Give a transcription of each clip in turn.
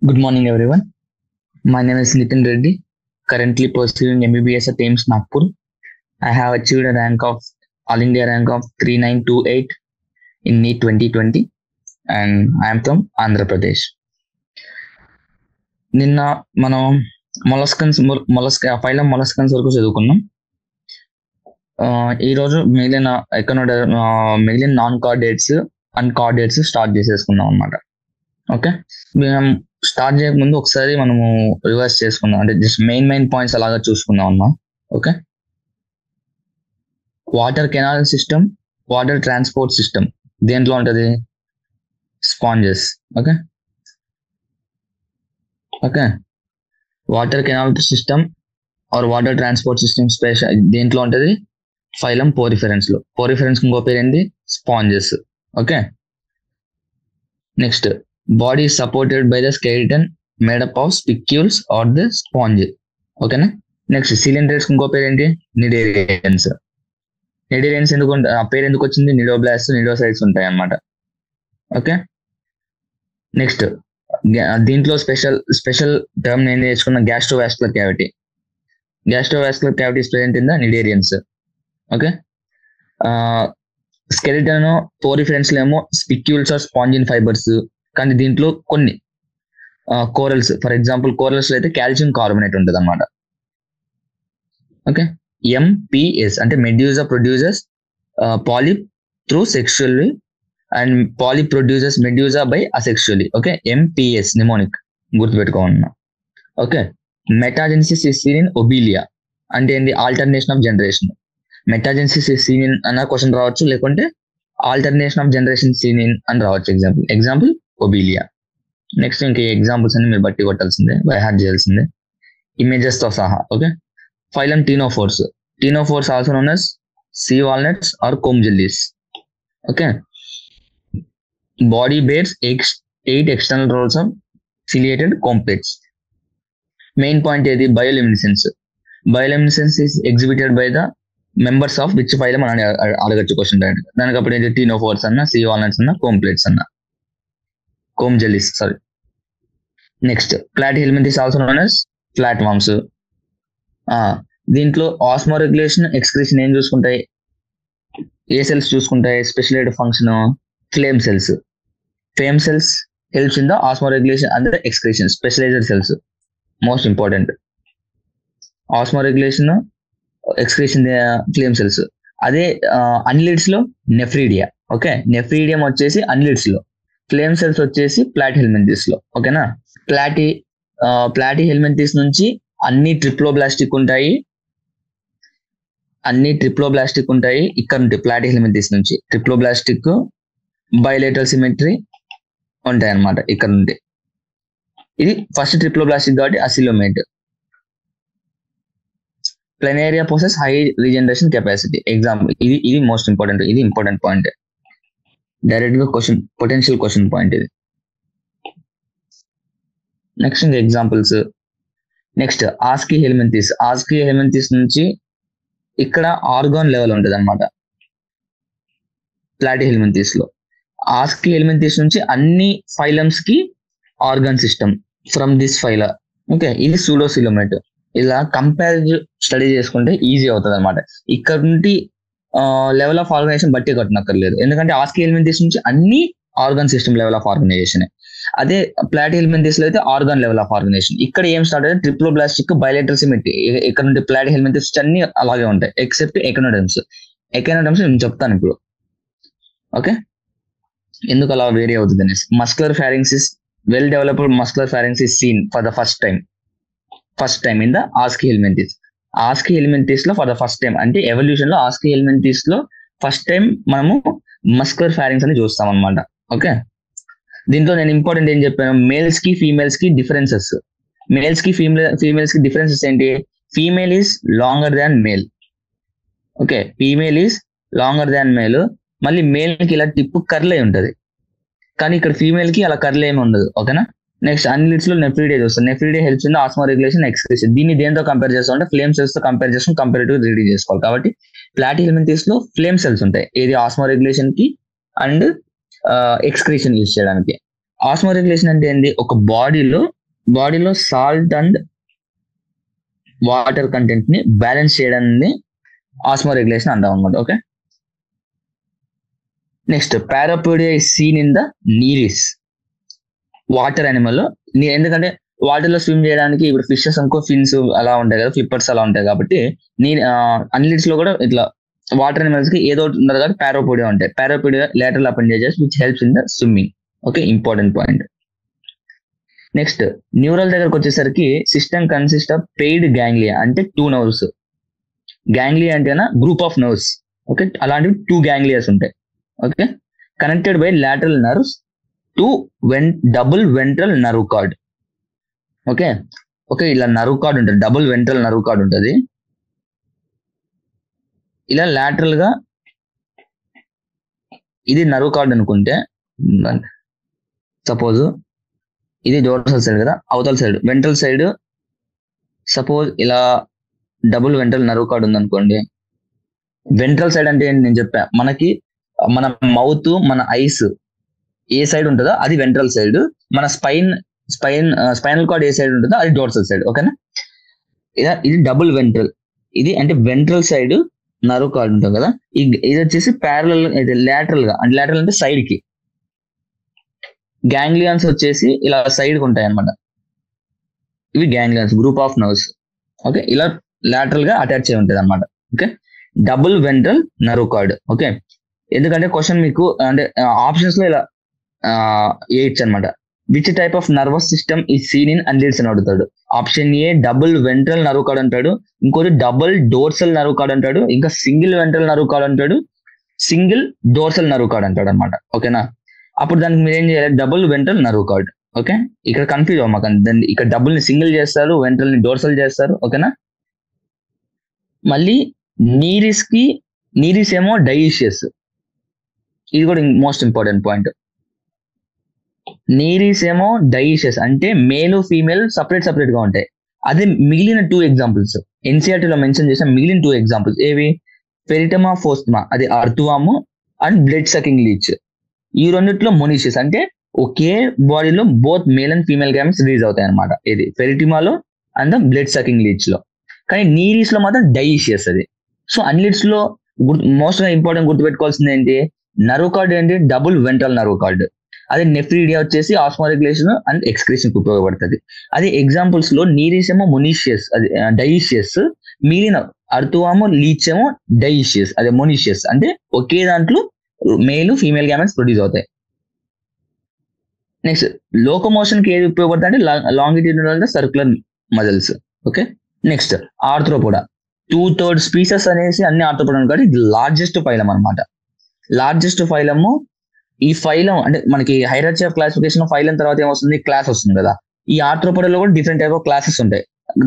Good morning, everyone. My name is Nitin Reddy, currently pursuing MBBS at AIIMS Nagpur. I have achieved a rank of All India rank of 3928 in NEET 2020, and I am from Andhra Pradesh. నిన్న మనం phylum molluscans వరకు చదువుకున్నాం. ఈరోజు మిగిలిన non chordates and chordates start చేసేసుకున్నాం అన్నమాట. Okay, మేము start చేయకముందు ఒకసారి మనము రివర్స్ చేసుకుందాం, అంటే జస్ట్ మెయిన్ పాయింట్స్ అలాగా చూసుకుందాం అమ్మా. Okay, water canal system, water transport system దేంట్లో ఉంటుంది? Sponges. Okay okay water canal system or water transport system special దేంట్లో ఉంటుంది? ఫైలం పోరిఫెరెన్స్ లో. పోరిఫెరెన్స్ ఇంకో పేరు ఏంటి? Sponges. Okay, next body supported by the skeleton made up of spicules or the sponge. ఓకేనా? Next cylinders ఇంకో పేరు ఏంటి? నిడేరియన్స్. నిడేరియన్స్ ఎందుకు ఆ పేరు ఎందుకు వచ్చింది? నిడోబ్లాస్ట్, నిడోసైట్స్ ఉంటాయి అన్నమాట. ఓకే, నెక్స్ట్ దీంట్లో స్పెషల్ టర్మ్ నేను నేర్చుకున్న gastrovascular cavity. Gastrovascular cavity is present in the cnidarians. Okay, skeleton poriferans లో ఏమో స్పిక్యూల్స్ ఆర్ స్పాంజిన్ ఫైబర్స్, కానీ దీంట్లో కొన్ని కోరల్స్, ఫర్ ఎగ్జాంపుల్ కోరల్స్ లో అయితే కాల్షియం కార్బోనేట్ ఉంటుంది అన్నమాట. ఓకే, ఎంపిఎస్ అంటే medusa producers polyp through sexually and polyp producers medusa by asexually. Okay, MPS mnemonic గుర్తుపెట్టుకోమన్నా. Okay, metagenesis is seen in Obelia అంటే ఏంటి? Alternation of generation. Metagenesis is seen in అన్న question రావచ్చు, లేకుంటే alternation of generation seen in అని రావచ్చు. Example Obelia. Next ఇంకా examples అన్ని మీరు బట్టి కొట్టాల్సిందే, బై హార్ట్ చేయాల్సిందే, ఇమేజెస్ తో సహా. Okay, phylum ctenophores. Ctenophores also known as sea walnuts are come jellies. Okay, body bears 8 external rows of ciliated complex. Main point ఏది? Bioluminescence. Bioluminescence is exhibited by the members of which phylum అని అడగచ్చు question direct. దానికి అప్పుడు ఏంటి? టీనోఫోర్స్ అన్న, see walnuts అన్న, comb plates అన్న, comb jellies. Sorry. Next platyhelminth is also known as flat worms. దీంట్లో ఆస్మోరెగ్యులేషన్, ఎక్స్క్రీషన్ ఏం చూసుకుంటాయి? ఏ సెల్స్ చూసుకుంటాయి? Specialized function flame cells. Flame cells helps in the osmoregulation and the excretion. Specialized cells most important. Osmoregulation, excretion flame cells. అదే annelids లో nephridia. Okay, nephridium వచ్చేసి అన్లిడ్స్ లో, flame cells వచ్చేసి ప్లాటిహెల్మింథిస్ లో. ఓకేనా? ప్లాటిహెల్మింథిస్ నుంచి అన్ని ట్రిప్లోబ్లాస్టిక్ ఉంటాయి. ఇక్కడ నుండి ప్లాటిహెల్మింథిస్ నుంచి ట్రిప్లోబ్లాస్టిక్, బైలేటరల్ సిమెట్రీ ఉంటాయి అన్నమాట. ఇక్కడ నుండి ఇది ఫస్ట్ ట్రిప్లోబ్లాస్టిక్ కాబట్టి acoelomate. Planaria possess high regeneration capacity. Example ఇది మోస్ట్ ఇంపార్టెంట్, ఇది ఇంపార్టెంట్ పాయింట్, డైరెక్ట్ గా పొటెన్షియల్ క్వశ్చన్ పాయింట్ ఇది. నెక్స్ట్ ఇంకా ఎగ్జాంపుల్స్. నెక్స్ట్ ఆస్కీ హెల్మింథిస్ నుంచి ఇక్కడ ఆర్గాన్ లెవెల్ ఉంటుంది అనమాట ప్లాటిహెల్మింథిస్ లో. ఆస్కీ హెల్మింథిస్ నుంచి అన్ని ఫైలమ్స్ కి organ system from this phyla. Okay, ఇది సూడోసిలోమేట్. ఇలా కంపేర్ స్టడీ చేసుకుంటే ఈజీ అవుతుంది అనమాట. ఇక్కడ నుండి లెవెల్ ఆఫ్ ఆర్గనైజేషన్ బట్టి కట్టనక్కర్లేదు, ఎందుకంటే ఆస్కీ హెల్మింథిస్ నుంచి అన్ని organ system level of organisation. అదే ప్లాటిహెల్మింథిస్ లో అయితే ఆర్గాన్ లెవెల్ ఆఫ్ ఆర్గనైజేషన్. ఇక్కడ ఏం స్టార్ట్ అయితే ట్రిప్లోబ్లాస్టిక్, బైలేటరల్ సిమెట్రీ. ఇక్కడ నుండి ప్లాటిహెల్మింథిస్ అన్ని అలాగే ఉంటాయి ఎక్సెప్ట్ ఎకనోడర్మ్స్. నేను చెప్తాను ఇప్పుడు. ఓకే, ఎందుకు అలా వేరీ అవుతుంది అనేసి. Muscular pharynx is, well developed muscular pharynx is seen for the first time in the aschelminthes. Aashiqui హెల్మింథిస్ లో ఫర్ ద ఫస్ట్ టైం అంటే ఎవల్యూషన్ లో ఆస్కీ హెల్మింథిస్ లో ఫస్ట్ టైం మనము మస్కులర్ ఫారింక్స్ అని చూస్తాం అనమాట. ఓకే, దీంట్లో నేను ఇంపార్టెంట్ ఏం చెప్పాను? మేల్స్ కి ఫీమేల్స్ కి డిఫరెన్సెస్. మేల్స్ కి ఫీమేల్స్ కి డిఫరెన్సెస్ ఏంటి? Female is longer than male. Okay, female is longer than male. మళ్ళీ మేల్ కి ఇలా టిప్ కర్ల్ అయి ఉంటది, కానీ ఇక్కడ ఫీమేల్ కి అలా కర్ల్ ఏమి ఉండదు. ఓకేనా? నెక్స్ట్ అన్లిడ్స్ లో నెఫ్రీడే చూస్తాం. నెఫ్రీడే హెల్ప్స్ ఇన్ ద ఆస్మోరెగ్యులేషన్, ఎక్స్క్రీషన్. దీన్ని దేంతో కంపేర్ చేస్తాం అంటే ఫ్లేమ్ సెల్స్ తో కంపేర్ చేస్తాం, కంపారిటివ్ రీడింగ్ చేసుకోవాలి. కాబట్టి ప్లాటిహెల్మింథిస్ లో ఫ్లేమ్ సెల్స్ ఉంటాయి, ఏది ఆస్మోరెగ్యులేషన్ కి అండ్ ఎక్స్క్రీషన్ యూజ్ చేయడానికి. ఆస్మోరెగ్యులేషన్ అంటే ఏంది? ఒక బాడీలో సాల్ట్ అండ్ వాటర్ కంటెంట్ ని బ్యాలెన్స్ చేయడాన్ని ఆస్మోరెగ్యులేషన్ అంటాం అనమాట. Okay, next parapodia is seen in the Nereis, water animal. ఎందుకంటే వాటర్ లో స్విమ్ చేయడానికి ఇప్పుడు ఫిషెస్ అనుకో ఫిన్స్ అలా ఉంటాయి కదా, ఫ్లిప్పర్స్ అలా ఉంటాయి కాబట్టి అన్లిట్స్ లో కూడా ఇట్లా వాటర్ యానిమల్స్ కి ఏదో ఒకటి ఉండదు కాబట్టి పారాపోడియా ఉంటాయి. Parapodia lateral appendages which helps in the swimming. Okay, important point. Next neural దగ్గరకు వచ్చేసరికి system consist of paired ganglia, అంటే 2 నర్వ్స్. గ్యాంగ్లియా అంటేనా గ్రూప్ ఆఫ్ నర్వ్స్. ఓకే, అలాంటివి 2 గ్యాంగ్లియాస్ ఉంటాయి. Okay, connected by lateral nerves to double ventral nerve cord. Okay okay, ఇలా nerve cord ఉంటుంది, double ventral nerve cord ఉంటుంది. ఇలా లాటరల్ గా ఇది నర్వ్ కార్డ్ అనుకుంటే, సపోజ్ ఇది డోర్సల్ సైడ్ కదా, అవతల సైడ్ వెంట్రల్ సైడ్ సపోజ్ ఇలా డబుల్ వెంట్రల్ నర్వ్ కార్డ్ ఉంది అనుకోండి. వెంట్రల్ సైడ్ అంటే ఏంటి నేను చెప్పా, మన మౌత్ మన ఐస్ ఏ సైడ్ ఉంటుందో అది వెంట్రల్ సైడ్, మన స్పైనల్ కార్డ్ ఏ సైడ్ ఉంటుందో అది డోర్సల్ సైడ్. ఓకేనా, ఇది డబుల్ వెంట్రల్, ఇది అంటే వెంట్రల్ సైడ్ నర్వ్ కార్డ్ ఉంటుంది కదా. ఇది వచ్చేసి ప్యారలల్, ఇది లాటరల్ గా, అంటే లాటరల్ అంటే సైడ్ కి. గ్యాంగ్లియాన్స్ వచ్చేసి ఇలా సైడ్ కి ఉంటాయి అనమాట. ఇవి ganglions, group of nerves. Okay, ఇలా లాటరల్ గా అటాచ్ అయి ఉంటుంది అనమాట. Okay, double ventral nerve cord. Okay, ఎందుకంటే క్వశ్చన్ మీకు అంటే ఆప్షన్స్ లో ఇలా ఎయిట్స్ అనమాట. Which type of nervous system ఈ సీన్ ఇన్ అన్లిట్స్ అని అడుగుతాడు. Option A double ventral nerve card అంటాడు, ఇంకోటి డబుల్ డోర్సల్ నర్వ్ కార్డ్ అంటాడు, ఇంకా సింగిల్ వెంట్రల్ నర్వ్ కార్డ్ అంటాడు, సింగిల్ డోర్సల్ నర్వ్ కార్డ్ అంటాడు అనమాట. ఓకేనా, అప్పుడు దానికి మీరు ఏం చేయాలి, double ventral nerve cord. Okay, ఇక్కడ కన్ఫ్యూజ్ అవ్వమాకండి, దాన్ని ఇక్కడ డబుల్ ని సింగిల్ చేస్తారు, వెంట్రల్ ని డోర్సల్ చేస్తారు. ఓకేనా, మళ్ళీ నీరిస్ ఏమో డైషియస్, ఇది కూడా మోస్ట్ ఇంపార్టెంట్ పాయింట్. నీరిస్ ఏమో డైషియస్ అంటే మేల్ ఫీమేల్ సపరేట్ గా ఉంటాయి. అదే మిగిలిన 2 ఎగ్జాంపుల్స్ ఎన్సీఆర్టీ లో మెన్షన్ చేసిన మిగిలిన 2 ఎగ్జాంపుల్స్ ఏవి, ఫెరిటమా ఫోస్టమా అది అర్థవాము అండ్ బ్లడ్ సకింగ్ లీచ్. ఈ రెండిట్లో మొనిషియస్, అంటే ఒకే బాడీలో both male and female gametes release అవుతాయి అనమాట. ఇది ఫెరిటిమాలో అండ్ బ్లడ్ సకింగ్ లీచ్ లో. కానీ నీరిస్ లో మాత్రం డైషియస్ అది. సో అన్లిట్స్ లో మోస్ట్ ఇంపార్టెంట్ గుర్తుపెట్టుకోవాల్సింది ఏంటి, నర్వ్ కార్డ్ ఏంటి, డబుల్ వెంట్రల్ నర్వ్ కార్డ్. అదే నెఫ్రీడియా వచ్చేసి ఆస్మోరెగ్యులేషన్ అండ్ ఎక్స్క్రీషన్ కు ఉపయోగపడుతుంది. అదే ఎగ్జాంపుల్స్ లో నీరిస్ ఏమో మొనిషియస్, అది డైషియస్, మిగిలిన అర్థవాము లీచ్ ఏమో డైషియస్, అదే మొనిషియస్. అంటే ఒకే దాంట్లో మేల్ ఫీమేల్ గ్యామెట్స్ ప్రొడ్యూస్ అవుతాయి. నెక్స్ట్ లోకోమోషన్ కి ఏది ఉపయోగపడుతుంది అంటే longitudinal circular muscles. Okay, next Arthropoda 2/3 species అనేసి అన్ని ఆర్థ్రోపోడా కాబట్టి ఇది లార్జెస్ట్ ఫైలం అనమాట. లార్జెస్ట్ ఫైలము. ఈ ఫైలం అంటే మనకి హైరార్కీ ఆఫ్ క్లాసిఫికేషన్ ఫైలం తర్వాత ఏమొస్తుంది, క్లాస్ వస్తుంది కదా. ఈ ఆర్థ్రోపోడాలో కూడా డిఫరెంట్ టైప్ ఆఫ్ క్లాసెస్ ఉంటాయి.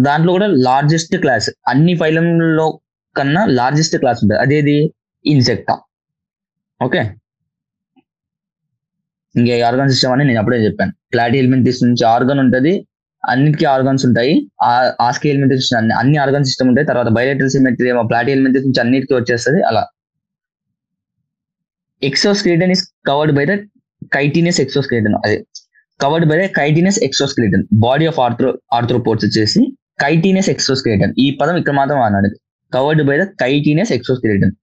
దాంట్లో కూడా లార్జెస్ట్ క్లాస్, అన్ని ఫైలంలో కన్నా లార్జెస్ట్ క్లాస్ ఉంటుంది, అదేది ఇన్సెక్టా. ఓకే, ఇంకా ఆర్గాన్ సిస్టమ్ అని నేను అప్పుడే చెప్పాను. ప్లాటిహెల్మింథస్ నుంచి ఆర్గాన్ ఉంటుంది, అన్నిటికీ ఆర్గాన్స్ ఉంటాయి. ఆస్కిహెల్మింథస్ అన్ని ఆర్గాన్ సిస్టమ్ ఉంటాయి. తర్వాత బైలేటరల్ సిమెట్రీ ఏమో ప్లాటిహెల్మింథస్ నుంచి అన్నిటికీ వచ్చేస్తుంది. అలా exoskeleton is covered by the chitinous exoskeleton, అదే covered by the chitinous exoskeleton. Body of arthropods వచ్చేసి కైటినస్ ఎక్సోస్కెలిటన్. ఈ పదం ఇక్కడ మాత్రం అన్నాడు, covered by the chitinous exoskeleton.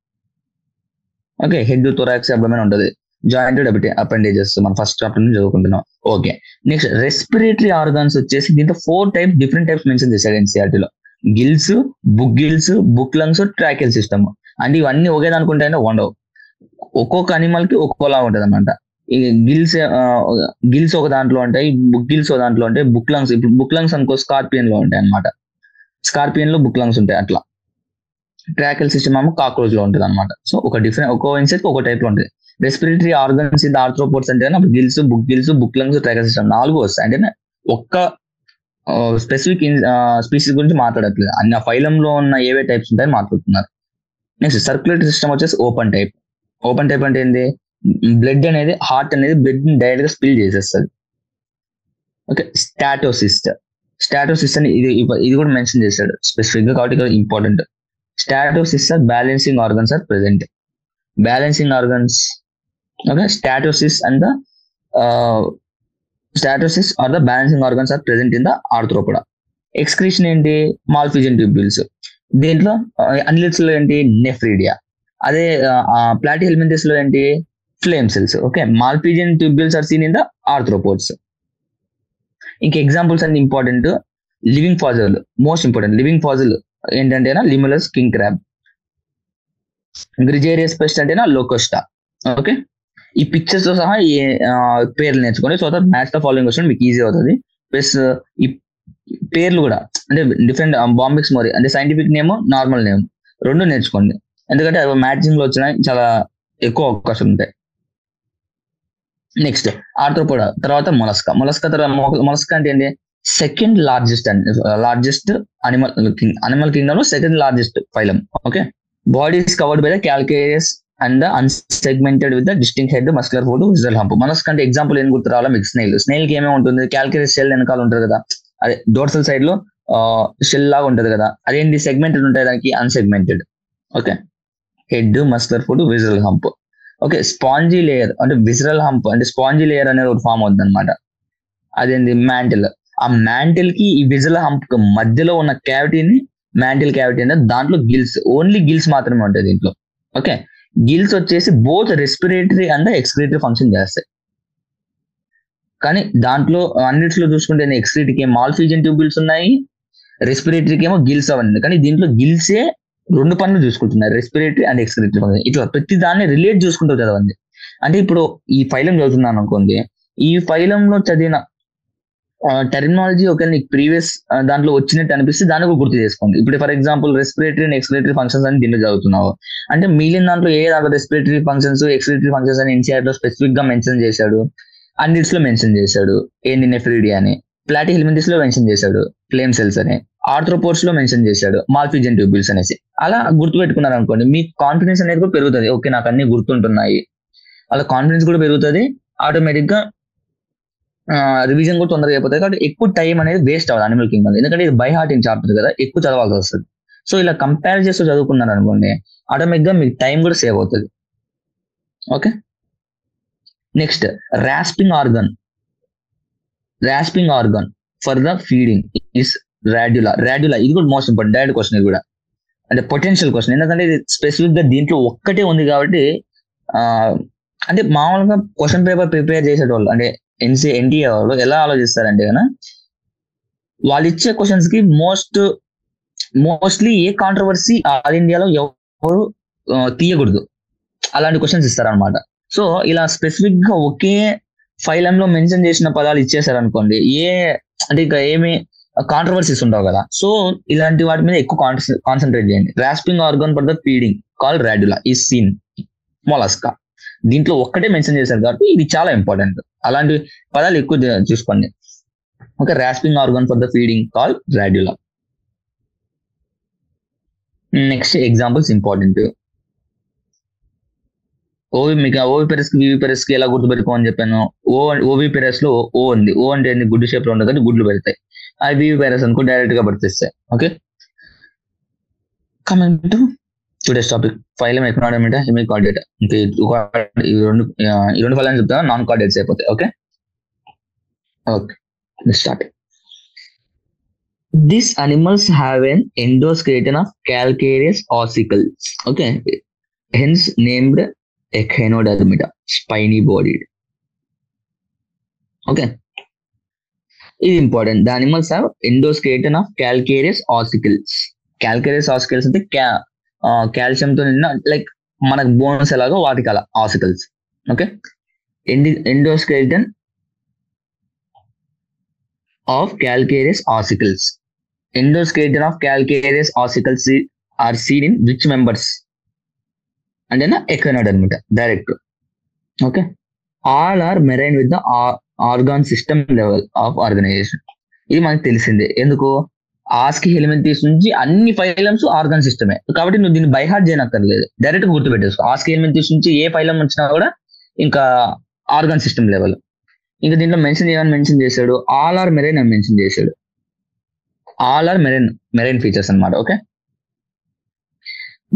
Okay, head, thorax, abdomen ఉంటుంది. జాయింటెడ్ అపెండేజెస్ మనం ఫస్ట్ చాప్టర్ నుంచి చదువుకుంటున్నాం. ఓకే, నెక్స్ట్ రెస్పిరేటరీ ఆర్గాన్స్ వచ్చేసి దీంట్లో 4 డిఫరెంట్ టైప్స్ మెన్షన్ చేశాడు ఎన్సీఆర్టీలో. Gills, book gills, book lungs, tracheal system. అంటే ఇవన్నీ ఒకే దానికుంటాయో ఉండవు, ఒక్కొక్క అనిమల్ కి ఒక్కోలా ఉంటది అనమాట. ఈ గిల్స్ ఒక దాంట్లో ఉంటాయి, బుక్ గిల్స్ ఒక దాంట్లో ఉంటాయి, బుక్ లంగ్స్, ఇప్పుడు బుక్ లంగ్స్ అనుకో స్కార్పియన్ లో ఉంటాయి అనమాట. స్కార్పియన్ లో బుక్ లంగ్స్ ఉంటాయి అట్లా. ట్రాకియల్ సిస్టమ్ ఏమో కాక్రోచ్ లో ఉంటుంది అనమాట. సో ఒక్కో ఇన్సెక్ట్ ఒక టైప్ లో ఉంటుంది. రెస్పిరేటరీ ఆర్గన్స్ ఇది ఆర్థ్రోపోడ్స్ అంటే అప్పుడు gills, book lungs, tracheal system 4 వస్తాయి. అంటే ఒక్క స్పెసిఫిక్ స్పీసీస్ గురించి మాట్లాడట్లేదు, అన్ని ఫైలంలో ఉన్న ఏవే టైప్స్ ఉంటాయని మాట్లాడుతున్నారు. నెక్స్ట్ సర్క్యులేటరీ సిస్టమ్ వచ్చేసి ఓపెన్ టైప్. ఓపెన్ టైప్ అంటే ఏంటి, బ్లడ్ అనేది హార్ట్ అనేది బ్లడ్ ని డైరెక్ట్ గా స్పిల్ చేసేస్తుంది. ఓకే, స్టాటోసిస్ట్ అని ఇది కూడా మెన్షన్ చేశాడు స్పెసిఫిక్ గా, కాబట్టి ఇక్కడ important. Statocyst balancing organs are present. Balancing organs, okay, statocysts and statocysts are the balancing organs are present in the arthropoda. Excretion ఏంటి? Malpighian tubules. దీంట్లో అనిలిడ్స్ లో ఏంటి? నెఫ్రీడియా. అదే ప్లాటీ హెల్మింథస్ లో ఏంటి? Flame cells. Okay, malpighian tubules are seen in the arthropods. ఇంక examples అన్ని important. Living fossil most important. Living fossil ఏంటంటేనా Limulus king crab. Gregarious pest అంటేనా లోకోస్టా. ఓకే, ఈ పిక్చర్స్ తో సహా ఈ పేర్లు నేర్చుకోండి. So that match the following question మీకు ఈజీ అవుతుంది. ప్లస్ ఈ పేర్లు కూడా అంటే డిఫరెంట్ బాంబిక్స్ మోరీ అంటే సైంటిఫిక్ నేమ్, నార్మల్ నేమ్ రెండు నేర్చుకోండి. ఎందుకంటే అవి మ్యాచింగ్ లో వచ్చిన చాలా ఎక్కువ అవకాశం ఉంటాయి. నెక్స్ట్ ఆర్థ్రోపోడా తర్వాత మొలస్కా. మొలస్కా అంటే ఏంటి? సెకండ్ లార్జెస్ట్ అనిమల్ కింగ్డమ్ లో second largest phylum. Okay, body is covered by the calcareous and the unsegmented with the distinct head, muscular foot, visceral hump. Mollusca అంటే ఎగ్జాంపుల్ ఏం గుర్తు రావాలా మీకు? Snail కి ఏమేమి ఉంటుంది? క్యాల్కేరియస్ షెల్ వెనకాల ఉంటుంది కదా, అదే డోర్సల్ సైడ్ లో షెల్ లాగా ఉంటది కదా, అదేంటి? సెగ్మెంటెడ్ ఉంటాయి దానికి, unsegmented. Okay, head, muscular food, visceral hump. Okay, spongy layer అంటే విజరల్ హంప్ అంటే స్పాంజీ లేయర్ అనేది ఒకటి ఫామ్ అవుతుంది అనమాట. అదేంటి? మ్యాంటిల్. ఆ మ్యాంటిల్ కి ఈ విజరల్ హంప్ కి మధ్యలో ఉన్న క్యావిటీని మ్యాంటిల్ క్యావిటీ అంటే దాంట్లో గిల్స్, ఓన్లీ గిల్స్ మాత్రమే ఉంటాయి దీంట్లో. ఓకే, గిల్స్ వచ్చేసి both respiratory and excretory function చేస్తాయి. కానీ దాంట్లో అన్నిటిలో చూసుకుంటే ఎక్స్క్రీటరీకి మాల్ఫిజియన్ ట్యూబ్యూల్స్ ఉన్నాయి, రెస్పిరేటరీకి ఏమో గిల్స్ అవన్నీ. కానీ దీంట్లో గిల్సే రెండు పనులు చూసుకుంటున్నారు, రెస్పిరేటరీ అండ్ ఎక్స్క్రీటరీ ఫంక్షన్. ఇట్లా ప్రతి దాన్ని రిలేట్ చూసుకుంటూ చదవండి. అంటే ఇప్పుడు ఈ ఫైలం చదువుతున్నాను అనుకోండి, ఈ ఫైలంలో చదివిన టెర్మినాలజీ ఒకవేళ నీకు ప్రీవియస్ దాంట్లో వచ్చినట్టు అనిపిస్తే దాన్ని కూడా గుర్తు చేసుకోండి. ఇప్పుడు for example respiratory and excretory functions అని దీంట్లో చదువుతున్నావు అంటే మిగిలిన దాంట్లో ఏ దాకా రెస్పిరేటరీ ఫంక్షన్స్, ఎక్స్క్రీటరీ ఫంక్షన్స్ అని ఎన్సీఆర్ లో స్పెసిఫిక్ గా మెన్షన్ చేశాడు, అన్నిట్స్ లో మెన్షన్ చేశాడు. ఏంది? నెఫ్రీడియా అని. ప్లాటీ హెల్మింథస్ లో మెన్షన్ చేశాడు, ఫ్లేమ్ సెల్స్ అని. ఆర్థ్రోపోడ్స్ లో మెన్షన్ చేశాడు, మాల్ఫిజియన్ ట్యూబ్యూల్స్ అనేసి. అలా గుర్తుపెట్టుకున్నారు అనుకోండి, మీ కాన్ఫిడెన్స్ అనేది కూడా పెరుగుతుంది. ఓకే, నాకు అన్ని గుర్తుంటున్నాయి, అలా కాన్ఫిడెన్స్ కూడా పెరుగుతుంది. ఆటోమేటిక్ గా రివిజన్ కూడా తొందరగా అయిపోతుంది. కాబట్టి ఎక్కువ టైం అనేది వేస్ట్ అవ్వదు అనిమల్ కింగ్డమ్, ఎందుకంటే ఇది బై హార్ట్ ఇన్ చాప్టర్ కదా, ఎక్కువ చదవాల్సి వస్తుంది. సో ఇలా కంపేర్ చేస్తూ చదువుకున్నారు అనుకోండి, ఆటోమేటిక్ గా మీకు టైం కూడా సేవ్ అవుతుంది. Okay, next rasping organ for the feeding is radula. ఇది కూడా మోస్ట్ ఇంపార్టెంట్ డైరెక్ట్ క్వశ్చన్. ఇది కూడా అంటే పొటెన్షియల్ క్వశ్చన్, ఎందుకంటే ఇది స్పెసిఫిక్ గా దీంట్లో ఒక్కటే ఉంది కాబట్టి. అంటే మామూలుగా క్వశ్చన్ పేపర్ ప్రిపేర్ చేసేటోళ్ళు అంటే ఎన్టీఏ వాళ్ళు ఎలా ఆలోచిస్తారంటే కదా, వాళ్ళు ఇచ్చే క్వశ్చన్స్ కి మోస్ట్లీ ఏ కాంట్రవర్సీ ఆల్ ఇండియాలో ఎవరు తీయకూడదు అలాంటి క్వశ్చన్స్ ఇస్తారనమాట. సో ఇలా స్పెసిఫిక్ గా ఒకే ఫైలంలో మెన్షన్ చేసిన పదాలు ఇచ్చేసారనుకోండి, అంటే ఇంకా ఏమి కాంట్రవర్సీస్ ఉండవు కదా. సో ఇలాంటి వాటి మీద ఎక్కువ కాన్సన్ట్రేట్ చేయండి. Rasping organ for the feeding call radula is seen mollusca. దీంట్లో ఒక్కటే మెన్షన్ చేశారు కాబట్టి ఇది చాలా ఇంపార్టెంట్. అలాంటి పదాలు ఎక్కువ చూసుకోండి. Okay, rasping organ for the feeding call radula. Next examples important. Oviparous కి వివిపెరస్ కి ఎలా గుర్తుపెట్టుకోమని చెప్పాను. ఓవిపెరస్ లో ఓ ఉంది. ఓ అంటే గుడ్డు షేప్ లో ఉండదు, గుడ్లు పెడతాయి. అది వివిపెరస్ అనుకో డైరెక్ట్ గా పడితేస్తాయి. Okay, coming to today's topic phylum echinodermata hemichordata. ఇంకా ఈ రెండు ఫైలం చెప్తాను, నాన్ కార్డేట్స్ అయిపోతాయి. Okay start. These animals have an endoskeleton of calcareous ossicles. Okay, hence named Echinodermata, spiny bodied. Okay, ఇది important. The animals have endoskeleton of calcareous ossicles. Calcareous ossicles అంటే calcium తో నిన్న like మనకు bones ఎలాగో వాటికి అలా ossicles. Okay, endoskeleton of calcareous ossicles. Endoskeleton of calcareous ossicles are seen in which members? And then Echinodermata direct. Okay, all are marine with the organ system level of organization. ఇది మనకు తెలిసిందే. ఎందుకు? ఆస్కి హెల్మెంథిస్ నుంచి అన్ని phylums organ సిస్టమే కాబట్టి నువ్వు దీన్ని by heart చేయనక్కర్లేదు, direct గా గుర్తుపెట్టేసుకో. ఆస్కి హెల్మెంథిస్ నుంచి ఏ ఫైలం వచ్చినా కూడా ఇంకా ఆర్గాన్ సిస్టమ్ లెవెల్. ఇంకా దీంట్లో మెన్షన్ చేశాడు, ఆల్ ఆర్ మెరైన్ అని మెన్షన్ చేశాడు. ఆల్ ఆర్ మెరైన్ ఫీచర్స్ అన్నమాట. Okay,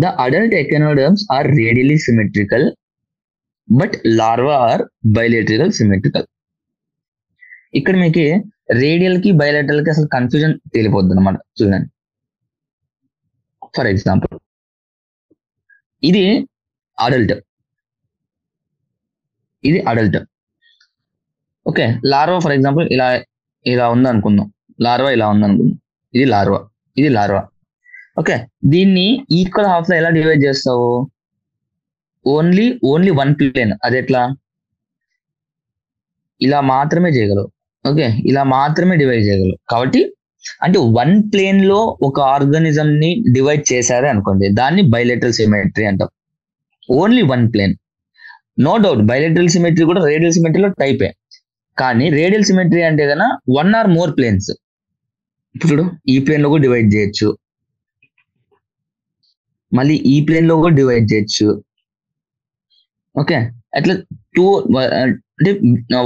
the adult echinoderms are radially symmetrical but larva are bilateral symmetrical. ఇక్కడ మీకు రేడియల్ కి బయలేటరల్ కి అసలు కన్ఫ్యూజన్ తేలిపోద్ది అనమాట. చూడండి, ఫర్ ఎగ్జాంపుల్ ఇది అడల్ట్, ఇది adult. Okay, larva for example ఇలా ఇలా ఉంది అనుకుందాం, లార్వా ఇలా ఉంది అనుకుందాం, ఇది లార్వా, ఇది లార్వా. ఓకే, దీన్ని ఈక్వల్ హాఫ్ లో ఎలా డివైడ్ చేస్తావు? Only one plane. అది ఎట్లా? ఇలా మాత్రమే చేయగలవు. ఓకే, ఇలా మాత్రమే డివైడ్ చేయగలవు. కాబట్టి అంటే వన్ ప్లేన్ లో ఒక ఆర్గానిజం ని డివైడ్ చేశారే అనుకోండి, దాన్ని బైలేటరల్ సిమెట్రీ అంటాం. Only one plane. No doubt bilateral symmetry కూడా రేడియల్ సిమెట్రీలో టైపే, కానీ రేడియల్ సిమెట్రీ అంటే కన్నా వన్ ఆర్ మోర్ ప్లేన్స్. ఇప్పుడు ఈ ప్లేన్ లో కూడా డివైడ్ చేయొచ్చు, మళ్ళీ ఈ ప్లేన్ లో కూడా డివైడ్ చేయొచ్చు. ఓకే, అట్లా టూ అంటే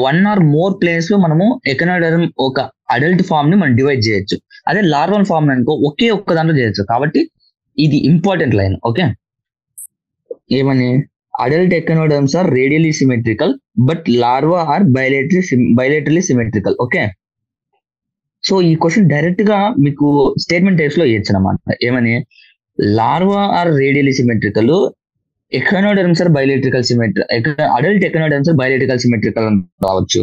వన్ ఆర్ మోర్ ప్లేన్స్ లో మనము ఎకనాడర్మ్ ఒక అడల్ట్ ఫామ్ ని మనం డివైడ్ చేయొచ్చు. అదే లార్వల్ ఫామ్ అనుకో ఒకే ఒక్క దాంట్లో చేయొచ్చు. కాబట్టి ఇది ఇంపార్టెంట్ లైన్. ఓకే, ఏమని? Adult echinoderms are radially symmetrical but larva are bilaterally symmetrical. Okay, so ఈ క్వశ్చన్ డైరెక్ట్ గా మీకు స్టేట్మెంట్ టైప్స్ లో ఇవ్వచ్చు అన్నమాట. ఏమని? Larva are radially symmetrical, echinoderms are bilaterical symmetrical, adult echinoderms are bilaterical symmetrical అని రావచ్చు.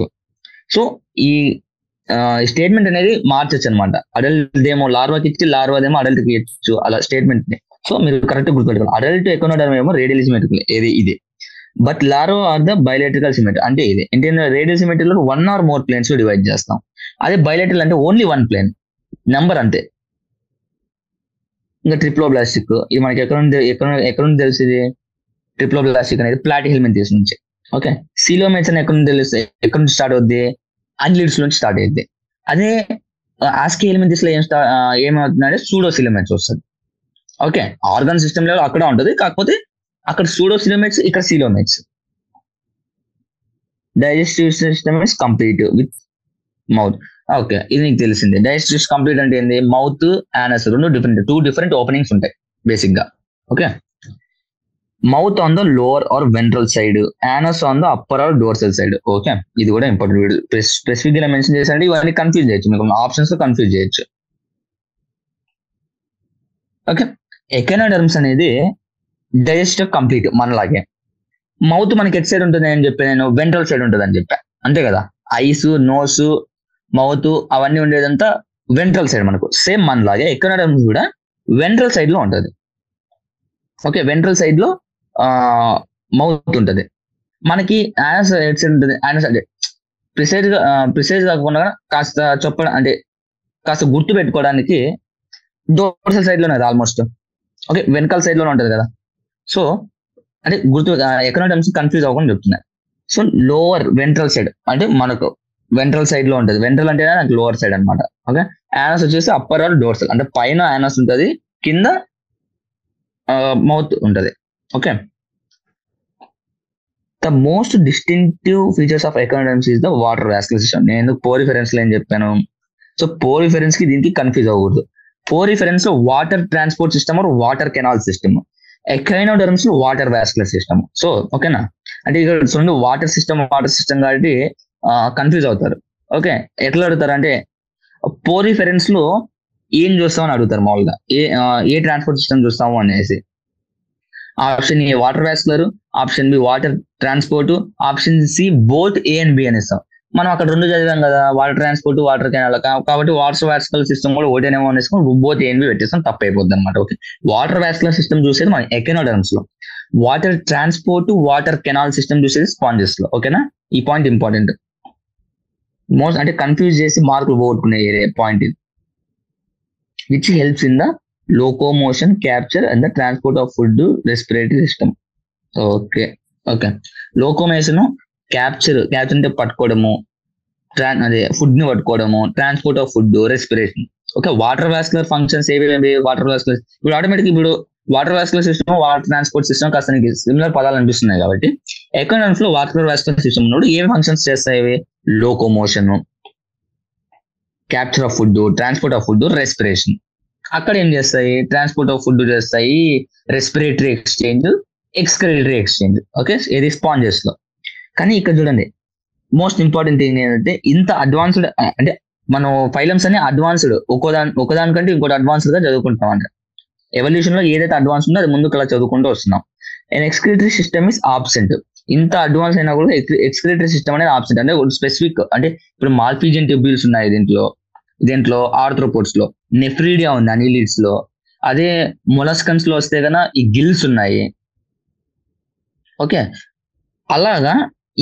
సో ఈ స్టేట్మెంట్ అనేది మార్చొచ్చు అనమాట. అడల్ట్ ఏమో లార్వాకి ఇచ్చి, లార్వాదేమో అడల్ట్ కి ఇచ్చు, అలా స్టేట్మెంట్ ని. సో మీరు కరెక్ట్ గుర్తుపెట్టుకోవాలి. అడల్ట్ ఎకనోడర్మ్ ఏమో రేడియల్ సిమెట్రికల్, ఏది ఇది. But larva are the bilaterical symmetry, అంటే ఇది ఏంటంటే రేడియల్ సిమెట్రీలో వన్ ఆర్ మోర్ ప్లేన్స్ లో డివైడ్ చేస్తాం. అదే బైలేటరల్ అంటే ఓన్లీ వన్ ప్లేన్ నెంబర్ అంతే. ఇంకా ట్రిప్లోబ్లాస్టిక్, ఇది మనకి ఎక్కడ నుంచి తెలిసింది? ట్రిప్లోబ్లాస్టిక్ అనేది ప్లాటిహెల్మింథస్ నుంచి. ఓకే, సీలోమేట్స్ అని ఎక్కడ నుంచి తెలుస్తాయి? ఎక్కడ నుంచి స్టార్ట్ అవుద్ది? అన్లిడ్స్ నుంచి స్టార్ట్ అవుద్ది. అదే ఆస్కిహెల్మింథస్ లో ఏమవుతుందంటే సూడోసిలోమేట్స్ వస్తుంది. ఓకే, ఆర్గాన్ సిస్టమ్ లెవెల్ అక్కడ ఉంటుంది, కాకపోతే అక్కడ సూడోసిలోమేట్స్, ఇక్కడ coelomates. Digestive system is complete with mouth. Okay, ఇది నీకు తెలిసిందే. డైజెస్టివ్ కంప్లీట్ అంటే ఏంది? మౌత్, యానస్ రెండు టూ డిఫరెంట్ ఓపెనింగ్స్ ఉంటాయి బేసిక్ గా. Okay, mouth on the lower or ventral side, anus on the upper or dorsal side. Okay, ఇది కూడా ఇంపార్టెంట్. స్పెసిఫిక్ గా మెన్షన్ చేశారంటే ఇవన్నీ కన్ఫ్యూజ్ చేయొచ్చు, మీకు ఆప్షన్స్ లో కన్ఫ్యూజ్ చేయొచ్చు. ఓకే, ఎకనోడర్మ్స్ అనేది డైజెస్టివ్ కంప్లీట్ మనలాగే. మౌత్ మనకి ఎట్ సైడ్ ఉంటుంది అని చెప్పి నేను వెంట్రల్ సైడ్ ఉంటుంది అని చెప్పా, అంతే కదా? ఐస్, నోస్, మౌత్ అవన్నీ ఉండేదంతా వెంట్రల్ సైడ్ మనకు. సేమ్ మనలాగే ఎకనోడర్మ్స్ కూడా వెంట్రల్ సైడ్ లో ఉంటుంది. ఓకే, వెంట్రల్ సైడ్ లో మౌత్ ఉంటుంది. మనకి యానస్ ఎట్ సైడ్ ఉంటుంది. యానస్ అంటే ప్రిసైజ్ కాకుండా కాస్త చెప్పడం అంటే కాస్త గుర్తు పెట్టుకోవడానికి డోర్సల్ సైడ్ లోనే కదా ఆల్మోస్ట్. ఓకే, వెనకాల సైడ్ లోనే ఉంటుంది కదా. సో అంటే గుర్తు ఎకనోడర్మ్స్ కన్ఫ్యూజ్ అవ్వకుండా చెప్తున్నా. సో లోవర్ వెంట్రల్ సైడ్ అంటే మనకు వెంట్రల్ సైడ్ లో ఉంటుంది. వెంట్రల్ అంటే నాకు లోవర్ సైడ్ అనమాట. ఓకే, యానస్ వచ్చేసి అప్పర్ ఆర్ డోర్సల్ అంటే పైన యానస్ ఉంటుంది, కింద మౌత్ ఉంటుంది. Okay, the most distinctive features of echinoderms is the water vascular system. నేను పోరిఫెరెన్స్ లో ఏం చెప్పాను? సో పోరిఫెరెన్స్ కి దీనికి కన్ఫ్యూజ్ అవ్వకూడదు. పోరిఫెరెన్స్ లో water transport system or water canal system, echinoderms లో వాటర్ వాస్కులర్ సిస్టమ్. సో ఓకేనా, అంటే ఇక్కడ రెండు వాటర్ సిస్టమ్ కాబట్టి కన్ఫ్యూజ్ అవుతారు. ఓకే, ఎట్లా అడుగుతారు అంటే పోరిఫెరెన్స్ లో ఏం చూస్తామని అడుగుతారు మామూలుగా, ఏ ట్రాన్స్పోర్ట్ సిస్టమ్ చూస్తాము అనేసి. Option A water vascular, option B water transport, option C both A and B అని ఇస్తాం. మనం అక్కడ రెండు చదివాం కదా, వాటర్ ట్రాన్స్పోర్ట్, వాటర్ కెనాల్. కాబట్టి వాటర్ వాస్కులర్ సిస్టమ్ కూడా ఒకటేనేమో అనేసుకొని బోత్ ఏ అండ్ బి పెట్టేస్తాం, తప్పు అయిపోద్ది అనమాట. ఓకే, వాటర్ వాస్కులర్ సిస్టమ్ చూసేది మన ఎకనోడర్మ్స్ లో, water transport, water canal system చూసేది స్పాంజెస్ లో. ఓకేనా, ఈ పాయింట్ ఇంపార్టెంట్. మోస్ట్ అంటే కన్ఫ్యూజ్ చేసి మార్కులు పోగొట్టుకునే పాయింట్ ఇది. Which helps in the locomotion, capture and the transport of food, respiratory system. Okay okay, locomotion, capture అంటే పట్టుకోవడము, అదే ఫుడ్ ని పట్టుకోవడము, transport of food, respiration. Okay, water vascular functions ఏవి? వాటర్ వాస్కులర్ ఇప్పుడు ఆటోమేటిక్ ఇప్పుడు water vascular system, water transport system కాస్త similar పదాలు అనిపిస్తున్నాయి. కాబట్టి ఎకనామిక్స్ లో వాటర్ వాస్కులర్ సిస్టమ్ ఉన్నప్పుడు ఏమి ఫంక్షన్స్ చేస్తాయి? Locomotion, capture of food, transport of food, respiration. అక్కడ ఏం చేస్తాయి? ట్రాన్స్పోర్ట్ ఆఫ్ ఫుడ్ చేస్తాయి, respiratory exchange, excretory exchange. Okay, ఇది స్పాంజెస్ లో. కానీ ఇక్కడ చూడండి, మోస్ట్ ఇంపార్టెంట్ థింగ్ ఏంటంటే ఇంత అడ్వాన్స్డ్ అంటే మనం ఫైలమ్స్ అన్ని అడ్వాన్స్డ్ ఒకదానికంటే ఇంకోటి అడ్వాన్స్డ్ గా చదువుకుంటాం అంటే ఎవల్యూషన్ లో ఏదైతే అడ్వాన్స్ ఉందో అది ముందుకు అలా చదువుకుంటూ వస్తున్నాం. And excretory system is absent. ఇంత అడ్వాన్స్ అయినా కూడా ఎక్స్క్రిటరీ సిస్టమ్ అనేది ఆబ్సెంట్. అంటే స్పెసిఫిక్ అంటే ఇప్పుడు మాల్ఫీజియన్ ట్యూబ్యూల్స్ ఉన్నాయి దీంట్లో ఆర్థ్రోపోడ్స్ లో, నెఫ్రీడియా ఉంది అనిలిడ్స్ లో, అదే మొలస్కన్స్ లో వస్తే కన్నా ఈ గిల్స్ ఉన్నాయి. ఓకే, అలాగా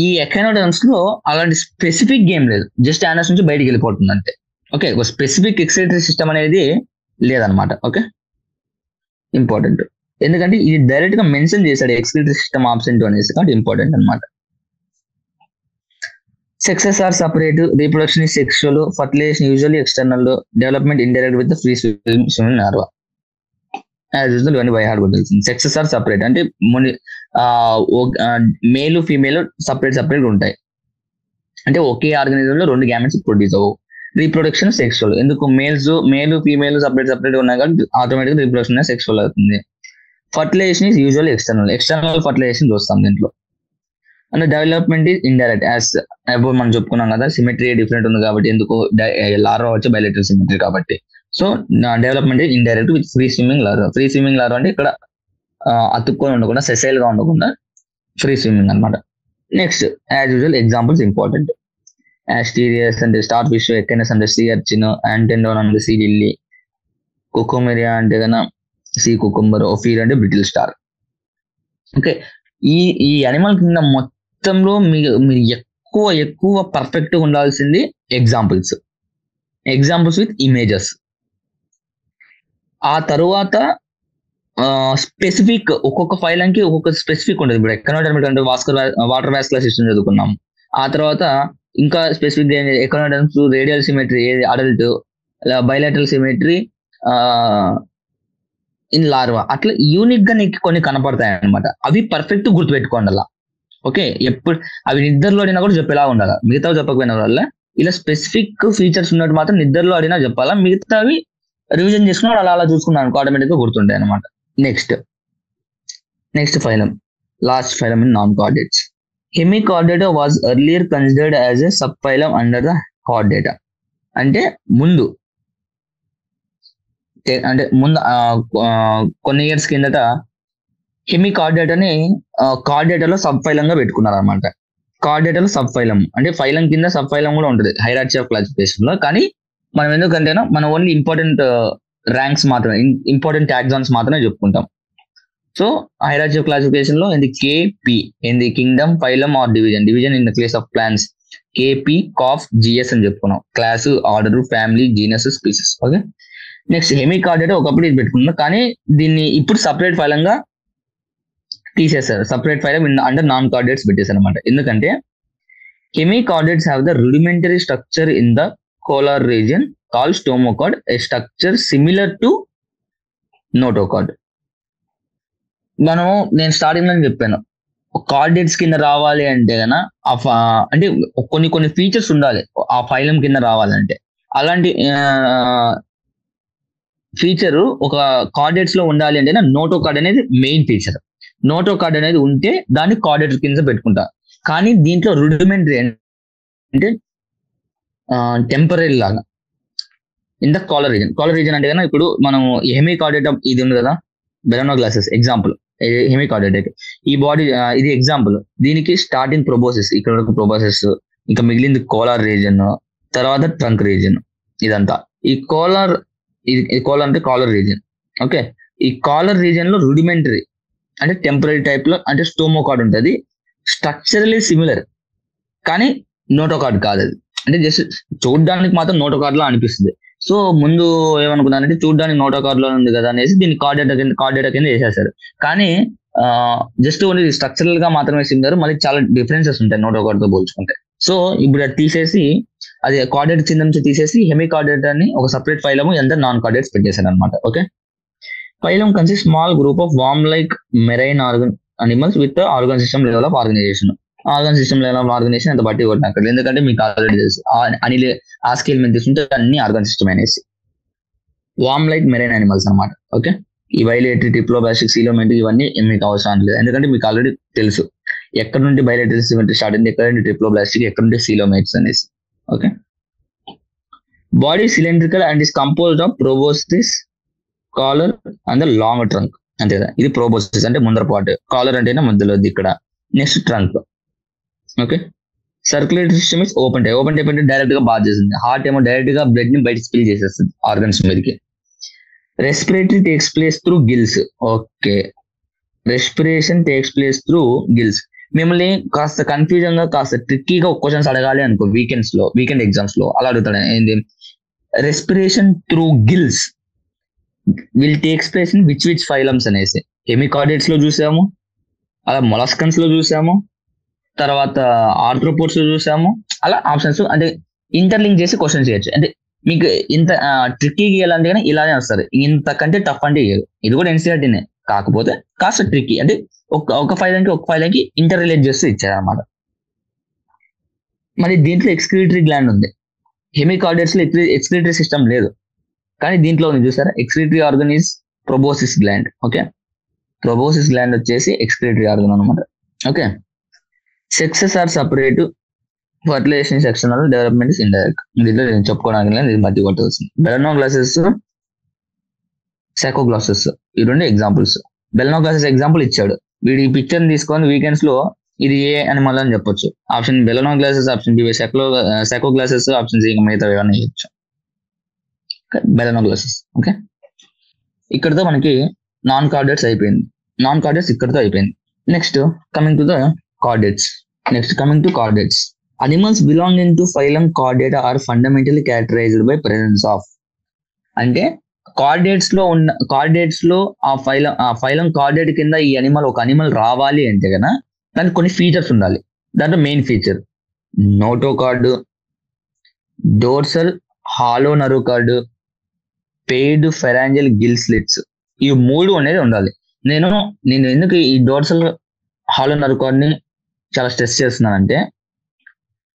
ఈ ఎకనోడర్మ్స్ లో అలాంటి స్పెసిఫిక్ గేమ్ లేదు, జస్ట్ యానస్ నుంచి బయటికి వెళ్ళిపోతుంది అంతే. ఓకే, ఒక స్పెసిఫిక్ ఎక్స్క్రిటరీ సిస్టమ్ అనేది లేదనమాట. ఓకే, ఇంపార్టెంట్ ఎందుకంటే ఇది డైరెక్ట్ గా మెన్షన్ చేశాడు ఎక్స్క్రిటరీ సిస్టమ్ ఆబ్సెంట్ అనేసి, కాబట్టి ఇంపార్టెంట్ అనమాట. Sexes are separate, reproduction is sexual, fertilization usually external, development indirect with the free swimming larva. As usual, ఇవన్నీ బై హార్ట్ కూడా తెలిసింది. సెక్సెస్ ఆర్ సపరేట్ అంటే మేలు ఫీమేల్ సపరేట్ ఉంటాయి. అంటే ఒకే ఆర్గానిజం లో 2 గ్యామెట్స్ ప్రొడ్యూస్ అవ్వవు. రీప్రొడక్షన్ సెక్సువల్, ఎందుకు మేలు ఫీమేల్ సపరేట్ ఉన్నాయి కాబట్టి ఆటోమేటిక్ రీప్రొడక్షన్ సెక్సువల్ అవుతుంది. Fertilisation is usual external fertilisation చూస్తాం దీంట్లో. And development is indirect, as above మనం చెప్పుకున్నాం కదా, సిమెట్రీ డిఫరెంట్ ఉంది కాబట్టి, ఎందుకు లార్వా వచ్చి బైలేటరల్ సిమెట్రీ కాబట్టి. So development is indirect with free swimming larva. Free swimming larva అంటే ఇక్కడ అతుక్కొని ఉండకుండా, సెసైల్ గా ఉండకుండా ఫ్రీ స్విమ్మింగ్ అనమాట. Next as usual examples important. Asterias అంటే స్టార్ ఫిష్, ఎక్కెనస్ అంటే సీ అర్చిన్, యాంటెండోన్ అంటే సీ లిల్లీ, కుకుమెరియా అంటే కన్నా సీ కుకుంబర్, ఒఫీర్ అంటే బ్రిటిల్ స్టార్. ఓకే, ఈ అనిమల్ కింద మొత్తంలో మీరు ఎక్కువ పర్ఫెక్ట్ గా ఉండాల్సింది ఎగ్జాంపుల్స్ విత్ ఇమేజెస్. ఆ తరువాత స్పెసిఫిక్ ఒక్కొక్క ఫైలంకి ఒక్కొక్క స్పెసిఫిక్ ఉంటుంది. ఇప్పుడు ఎకనోడర్మిక్ అంటే వాటర్ వాస్కులర్ సిస్టమ్ చదువుకున్నాం. ఆ తర్వాత ఇంకా specific echinoderms, radial symmetry adult, bilateral symmetry in larva, అట్లా యూనిక్ గా నీకు కొన్ని కనపడతాయి అనమాట. అవి పర్ఫెక్ట్ గుర్తుపెట్టుకోండి అలా. ఓకే, ఎప్పుడు అవి నిద్రలో అడినా కూడా చెప్పేలా ఉండాలి, మిగతావి చెప్పకపోయిన వల్ల. ఇలా స్పెసిఫిక్ ఫీచర్స్ ఉన్నట్టు మాత్రం నిద్రలో అడినా చెప్పాలా, మిగతావి రివిజన్ చేసుకున్నాడు అలా చూసుకున్నాను ఆటోమేటిక్ గా గుర్తుంటాయి అనమాట. Next phylum, last phylum in non chordates. Hemichordata was earlier considered as a sub phylum under the Chordata. అంటే ముందు కొన్ని ఇయర్స్ కిందట హెమికార్డేటాని కార్డేటాలో సబ్ ఫైలం గా పెట్టుకున్నారు అనమాట. కార్డేటాలో సబ్ ఫైలం అంటే ఫైలం కింద సబ్ ఫైలం కూడా ఉంటుంది హైరార్కీ ఆఫ్ క్లాసిఫికేషన్ లో. కానీ మనం ఎందుకంటే మనం ఓన్లీ ఇంపార్టెంట్ ర్యాంక్స్ మాత్రమే, ఇంపార్టెంట్ టాక్సాన్స్ మాత్రమే చెప్పుకుంటాం. సో హైరార్కీ ఆఫ్ క్లాసిఫికేషన్ లో ఏంది కేపి, ఏంది kingdom, phylum or division in the case of plants KP, కాఫ్, జిఎస్ అని చెప్పుకున్నాం. Class, order, family, genus, species. Okay, next hemichordata ఒకప్పుడు ఇది పెట్టుకున్నాం, కానీ దీన్ని ఇప్పుడు సపరేట్ ఫైలంగా తీసేస్తారు. Separate phylum under non chordates పెట్టేశారు అనమాట. ఎందుకంటే hemichordates have the rudimentary structure in the collar region called stomochord, a structure similar to notochord. నేను స్టార్టింగ్ లో చెప్పాను, కార్డేట్స్ కింద రావాలి అంటే కన్నా అంటే కొన్ని ఫీచర్స్ ఉండాలి ఆ ఫైలం కింద రావాలంటే. అలాంటి ఫీచర్ ఒక కార్డేట్స్ లో ఉండాలి అంటే నోటోకార్డ్ అనేది మెయిన్ ఫీచర్. నోటోకార్డ్ అనేది ఉంటే దాన్ని కార్డేట్ కింద పెట్టుకుంటా. కానీ దీంట్లో రూడిమెంటరీ అంటే టెంపరీ లాగా ఇన్ ద కాలర్ రీజన్ అంటే కన్నా ఇప్పుడు మనం హెమికార్డేటా ఇది ఉంది కదా, బెలనో గ్లాసెస్ ఎగ్జాంపుల్. హెమికార్డేటా ఈ బాడీ ఇది ఎగ్జాంపుల్. దీనికి స్టార్టింగ్ ప్రోబోసిస్, ఇక్కడ వరకు ప్రోబోసిస్, ఇంకా మిగిలింది కోలార్ రీజన్, తర్వాత ట్రంక్ రీజన్. ఇదంతా ఈ కోలార్ అంటే కాలర్ రీజన్. ఓకే, ఈ కాలర్ రీజన్ లో రూడిమెంటరీ అంటే టెంపరీ టైప్ లో అంటే స్టోమోకార్డ్ ఉంటుంది. స్ట్రక్చరలీ సిమిలర్ కానీ నోటోకార్డ్ కాదు అది. అంటే జస్ట్ చూడడానికి మాత్రం నోటోకార్డ్ లో అనిపిస్తుంది. సో ముందు ఏమనుకున్నానంటే చూడడానికి నోటోకార్డ్ లో ఉంది కదా అనేసి దీన్ని కార్డేటా కింద చేసేసారు. కానీ జస్ట్ ఓన్లీ స్ట్రక్చరల్ గా మాత్రమే సిమిలర్, మళ్ళీ చాలా డిఫరెన్సెస్ ఉంటాయి నోటోకార్డ్ తో పోల్చుకుంటే. సో ఇప్పుడు అది తీసేసి, అది కార్డేట్ కింద నుంచి తీసేసి హెమికార్డేటాని ఒక సపరేట్ ఫైలము ఎంత నాన్ కార్డేట్స్ పెట్టేశారు అనమాట. Okay, phylum consist small group of worm like marine animals with organ system level of organisation. Organ system level of organisation అంత బట్టి కొట్టినక్కడ, ఎందుకంటే మీకు ఆల్రెడీ తెలుసు అనిల్ ఆ స్కేల్ మీద తీసుకుంటే అన్ని ఆర్గన్ సిస్టమ్ అనేసి. వార్మ్ లైక్ మెరైన్ అనిమల్స్ అనమాట. ఓకే, ఈ వైలేటరీ, డిప్లోబాస్టిక్, సీలోమెంటిక్ ఇవన్నీ మీకు అవసరం లేదు, ఎందుకంటే మీకు ఆల్రెడీ తెలుసు. ఎక్కడ నుండి బయలెటరల్ సిమెట్రీ స్టార్ట్ అయింది, ఎక్కడ నుండి ట్రిప్లోబ్లాస్టిక్, ఎక్కడ నుండి సీలోమైట్స్ అనేసి. Okay, body cylindrical and is composed of proboscis, collar and the long trunk. అంతే కదా, ఇది ప్రోబోసిస్ అంటే ముందర పార్ట్, కాలర్ అంటేనే మధ్యలో ఇక్కడ, next trunk. Okay, circulatory system is open type. Open type అంటే డైరెక్ట్ గా బాత్ చేస్తుంది. హార్ట్ ఏమో డైరెక్ట్ గా బ్లడ్ ని బయట స్పిల్ చేసేస్తుంది ఆర్గన్స్ మీదకి. Respiratory takes place through gills. Okay, respiration takes place through gills. మిమ్మల్ని కాస్త కన్ఫ్యూజన్ గా, కాస్త ట్రిక్కీగా క్వశ్చన్స్ అడగాలి అనుకో వీకెండ్ ఎగ్జామ్స్ లో అలా అడుగుతాడు. ఏంది respiration through gills will takes place in which phylums అనేసి. హెమికార్డేట్స్ లో చూసాము, అలా మొలస్కన్స్ లో చూసాము, తర్వాత ఆర్థ్రోపోడ్స్ లో చూసాము. అలా ఆప్షన్స్ అంటే ఇంటర్లింక్ చేసి క్వశ్చన్ చేయొచ్చు. అంటే మీకు ఇంత ట్రిక్కీగా ఇవ్వాలంటే కానీ ఇలానే వస్తారు, ఇంతకంటే టఫ్ అంటే ఇవ్వదు. ఇది కూడా ఎన్సీఆర్టీనే, కాకపోతే కాస్త ట్రిక్కీ. అంటే ఒక ఫైల్ కి ఇంటర్ రిలేట్ చేస్తూ ఇచ్చారనమాట. మరి దీంట్లో ఎక్స్క్రిటరీ గ్లాండ్ ఉంది. హెమికార్డేట్స్ లో ఎక్స్క్రిటరీ సిస్టమ్ లేదు, కానీ దీంట్లో ఉంది చూసారా, excretory organ is proboscis gland. Okay, proboscis gland వచ్చేసి ఎక్స్క్రిటరీ ఆర్గన్ అనమాట. Okay, sexes are separate, fertilisation sectional, development is indirect. దీంట్లో నేను చెప్పుకోవడానికి ఇది మధ్య కొట్టవలసింది. బెలనోగ్లాసెస్, సైకోగ్లాసెస్, ఈ రెండు ఎగ్జాంపుల్స్. బెలనోగ్లాసెస్ ఎగ్జాంపుల్ ఇచ్చాడు, వీడి ఈ పిక్చర్ తీసుకొని వీకెండ్స్ లో ఇది ఏ అనిమల్ అని చెప్పొచ్చు. Option balanoglossus, option B saccoglossus, option C మిగతా ఏమైనా ఇవ్వచ్చు. బెలనోగ్లాసెస్. ఓకే, ఇక్కడతో మనకి నాన్ కార్డేట్స్ అయిపోయింది. నాన్ కార్డేట్స్ ఇక్కడతో అయిపోయింది. Next coming to chordates. Animals belonging to phylum Chordata are fundamentally characterized by presence of. అంటే కార్డేట్స్ లో ఆ ఫైలం కార్డేట్ కింద ఈ ఒక అనిమల్ రావాలి అంటే కదా దానికి కొన్ని ఫీచర్స్ ఉండాలి. దాంట్లో main feature notochord, dorsal hollow nerve cord, paired pharyngeal gill slits. ఈ మూడు అనేది ఉండాలి. నేను ఎందుకు ఈ డోర్సల్ హాలో నర్వ్ కార్డ్ ని చాలా స్ట్రెస్ చేస్తున్నానంటే,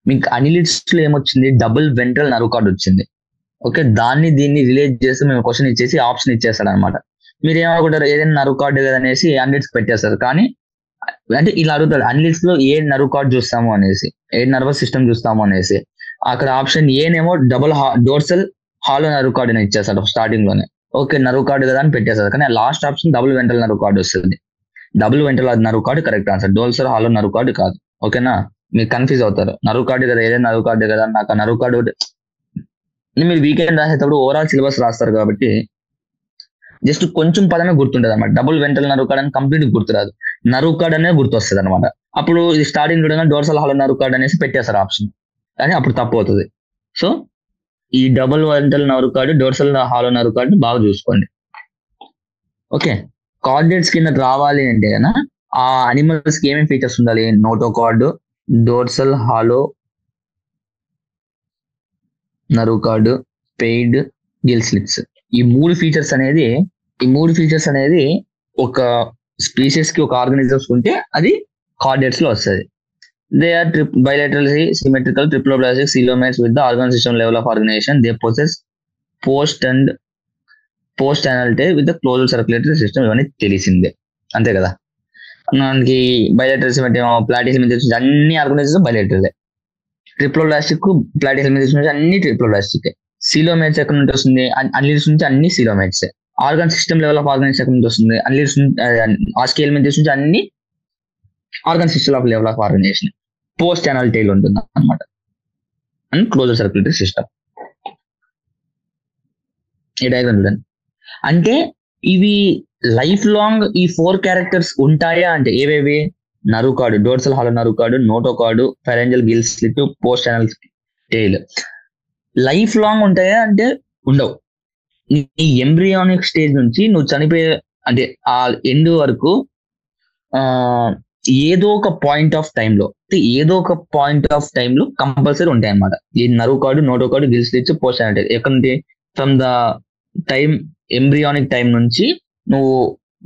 మీకు అనిలిడ్స్ లో ఏమొచ్చింది, డబుల్ వెంట్రల్ నర్వ్ కార్డ్ వచ్చింది. ఓకే, దీన్ని రిలేట్ చేసి మేము క్వశ్చన్ ఇచ్చేసి ఆప్షన్ ఇచ్చేస్తాడు అనమాట. మీరు ఏమనుకుంటారు, ఏదైనా నర్వ్ కార్డ్ కదా అనేసి అనిలిడ్స్ పెట్టేస్తారు. కానీ అంటే ఇలా అడుగుతాడు, అనిలిడ్స్ లో ఏ నర్వ్ కార్డ్ చూస్తాము అనేసి, ఏ నర్వస్ సిస్టమ్ చూస్తాము అనేసి. అక్కడ ఆప్షన్ ఏనేమో డోర్సల్ హాలో నర్వ్ కార్డ్ అని ఇచ్చేస్తాడు స్టార్టింగ్ లోనే. ఓకే, నర్వ్ కార్డ్ కదా అని పెట్టేస్తారు. కానీ last option double ventral nerve cord వస్తుంది. Double ventral nerve cord correct answer, dorsal hollow nerve cord కాదు. ఓకేనా, మీరు కన్ఫ్యూజ్ అవుతారు. నర్వ్ కార్డ్ కదా, ఏదైనా నర్వ్ కార్డ్ కదా, నాకు నర్వ్ కార్డ్. మీరు వీకెండ్ రాసేటప్పుడు ఓవరాల్ సిలబస్ రాస్తారు కాబట్టి జస్ట్ కొంచెం పదమే గుర్తుంటది అనమాట. డబుల్ వెంట్రల్ నర్వ్ కార్డ్ అని కంప్లీట్ గుర్తురాదు, నర్వ్ కార్డ్ అనేది గుర్తొస్తుంది అనమాట. అప్పుడు ఇది స్టార్టింగ్ చూడగా డోర్సల్ హాలో నర్వ్ కార్డ్ అనేసి పెట్టేస్తారు ఆప్షన్, కానీ అప్పుడు తప్పు అవుతుంది. సో ఈ double ventral nerve cord, dorsal hollow nerve card బాగా చూసుకోండి. ఓకే, కార్డేట్స్ కింద రావాలి అంటే కదా ఆ అనిమల్స్ కి ఏమేమి ఫీచర్స్ ఉండాలి, notochord, dorsal hollow nerve cord, paid Gill slits. ఈ మూడు ఫీచర్స్ అనేది ఒక స్పీషియస్ కి, ఒక ఆర్గానిజమ్స్ ఉంటే అది కార్డేట్స్ లో వస్తుంది. They are bilaterally symmetrical triploblastic coelomates with the organ system level of organization. They possess post-anal tail with the closed circulatory system. ఇవన్నీ తెలిసిందే, అంతే కదా. మనకి బయలేటరల్ సిమెట్రీ, ప్లాటిహెల్మింథస్ అన్ని ఆర్గనైజేషన్ బయలేటరలే. ట్రిప్లోబ్లాస్టిక్, ప్లాటిహెల్మింథస్ అన్ని ట్రిప్లోబ్లాస్టిక్. సీలోమేట్స్ ఎక్కడ నుంచి వస్తుంది, అన్లిడ్స్ నుంచి అన్ని coelomates. Organ system level of organisation ఎక్కడ నుంచి వస్తుంది, అన్లిడ్స్ ఆస్కియల్మింథస్ నుంచి అన్ని organ system of level of organisation. Post anal tail ఉంటుంది అనమాట, అండ్ క్లోజ్డ్ సర్క్యులేటరీ సిస్టమ్. ఈ డయాగ్రామ్ చూడండి. అంటే ఇవి లైఫ్ లాంగ్ ఈ 4 క్యారెక్టర్స్ ఉంటాయా అంటే ఏవేవి, nerve cord, dorsal hollow nerve cord, notochord, pharyngeal gill slit, post anal tail life long ఉంటాయా అంటే ఉండవు. ఈ ఎంబ్రియానిక్ స్టేజ్ నుంచి నువ్వు చనిపోయే అంటే ఆ ఎండ్ వరకు ఏదో ఒక పాయింట్ ఆఫ్ టైంలో కంపల్సరీ ఉంటాయి అన్నమాట. ఈ nerve cord, notochord, gill slits, post anal tail. ఎక్కడ నుండి, from the time embryonic time నుంచి నువ్వు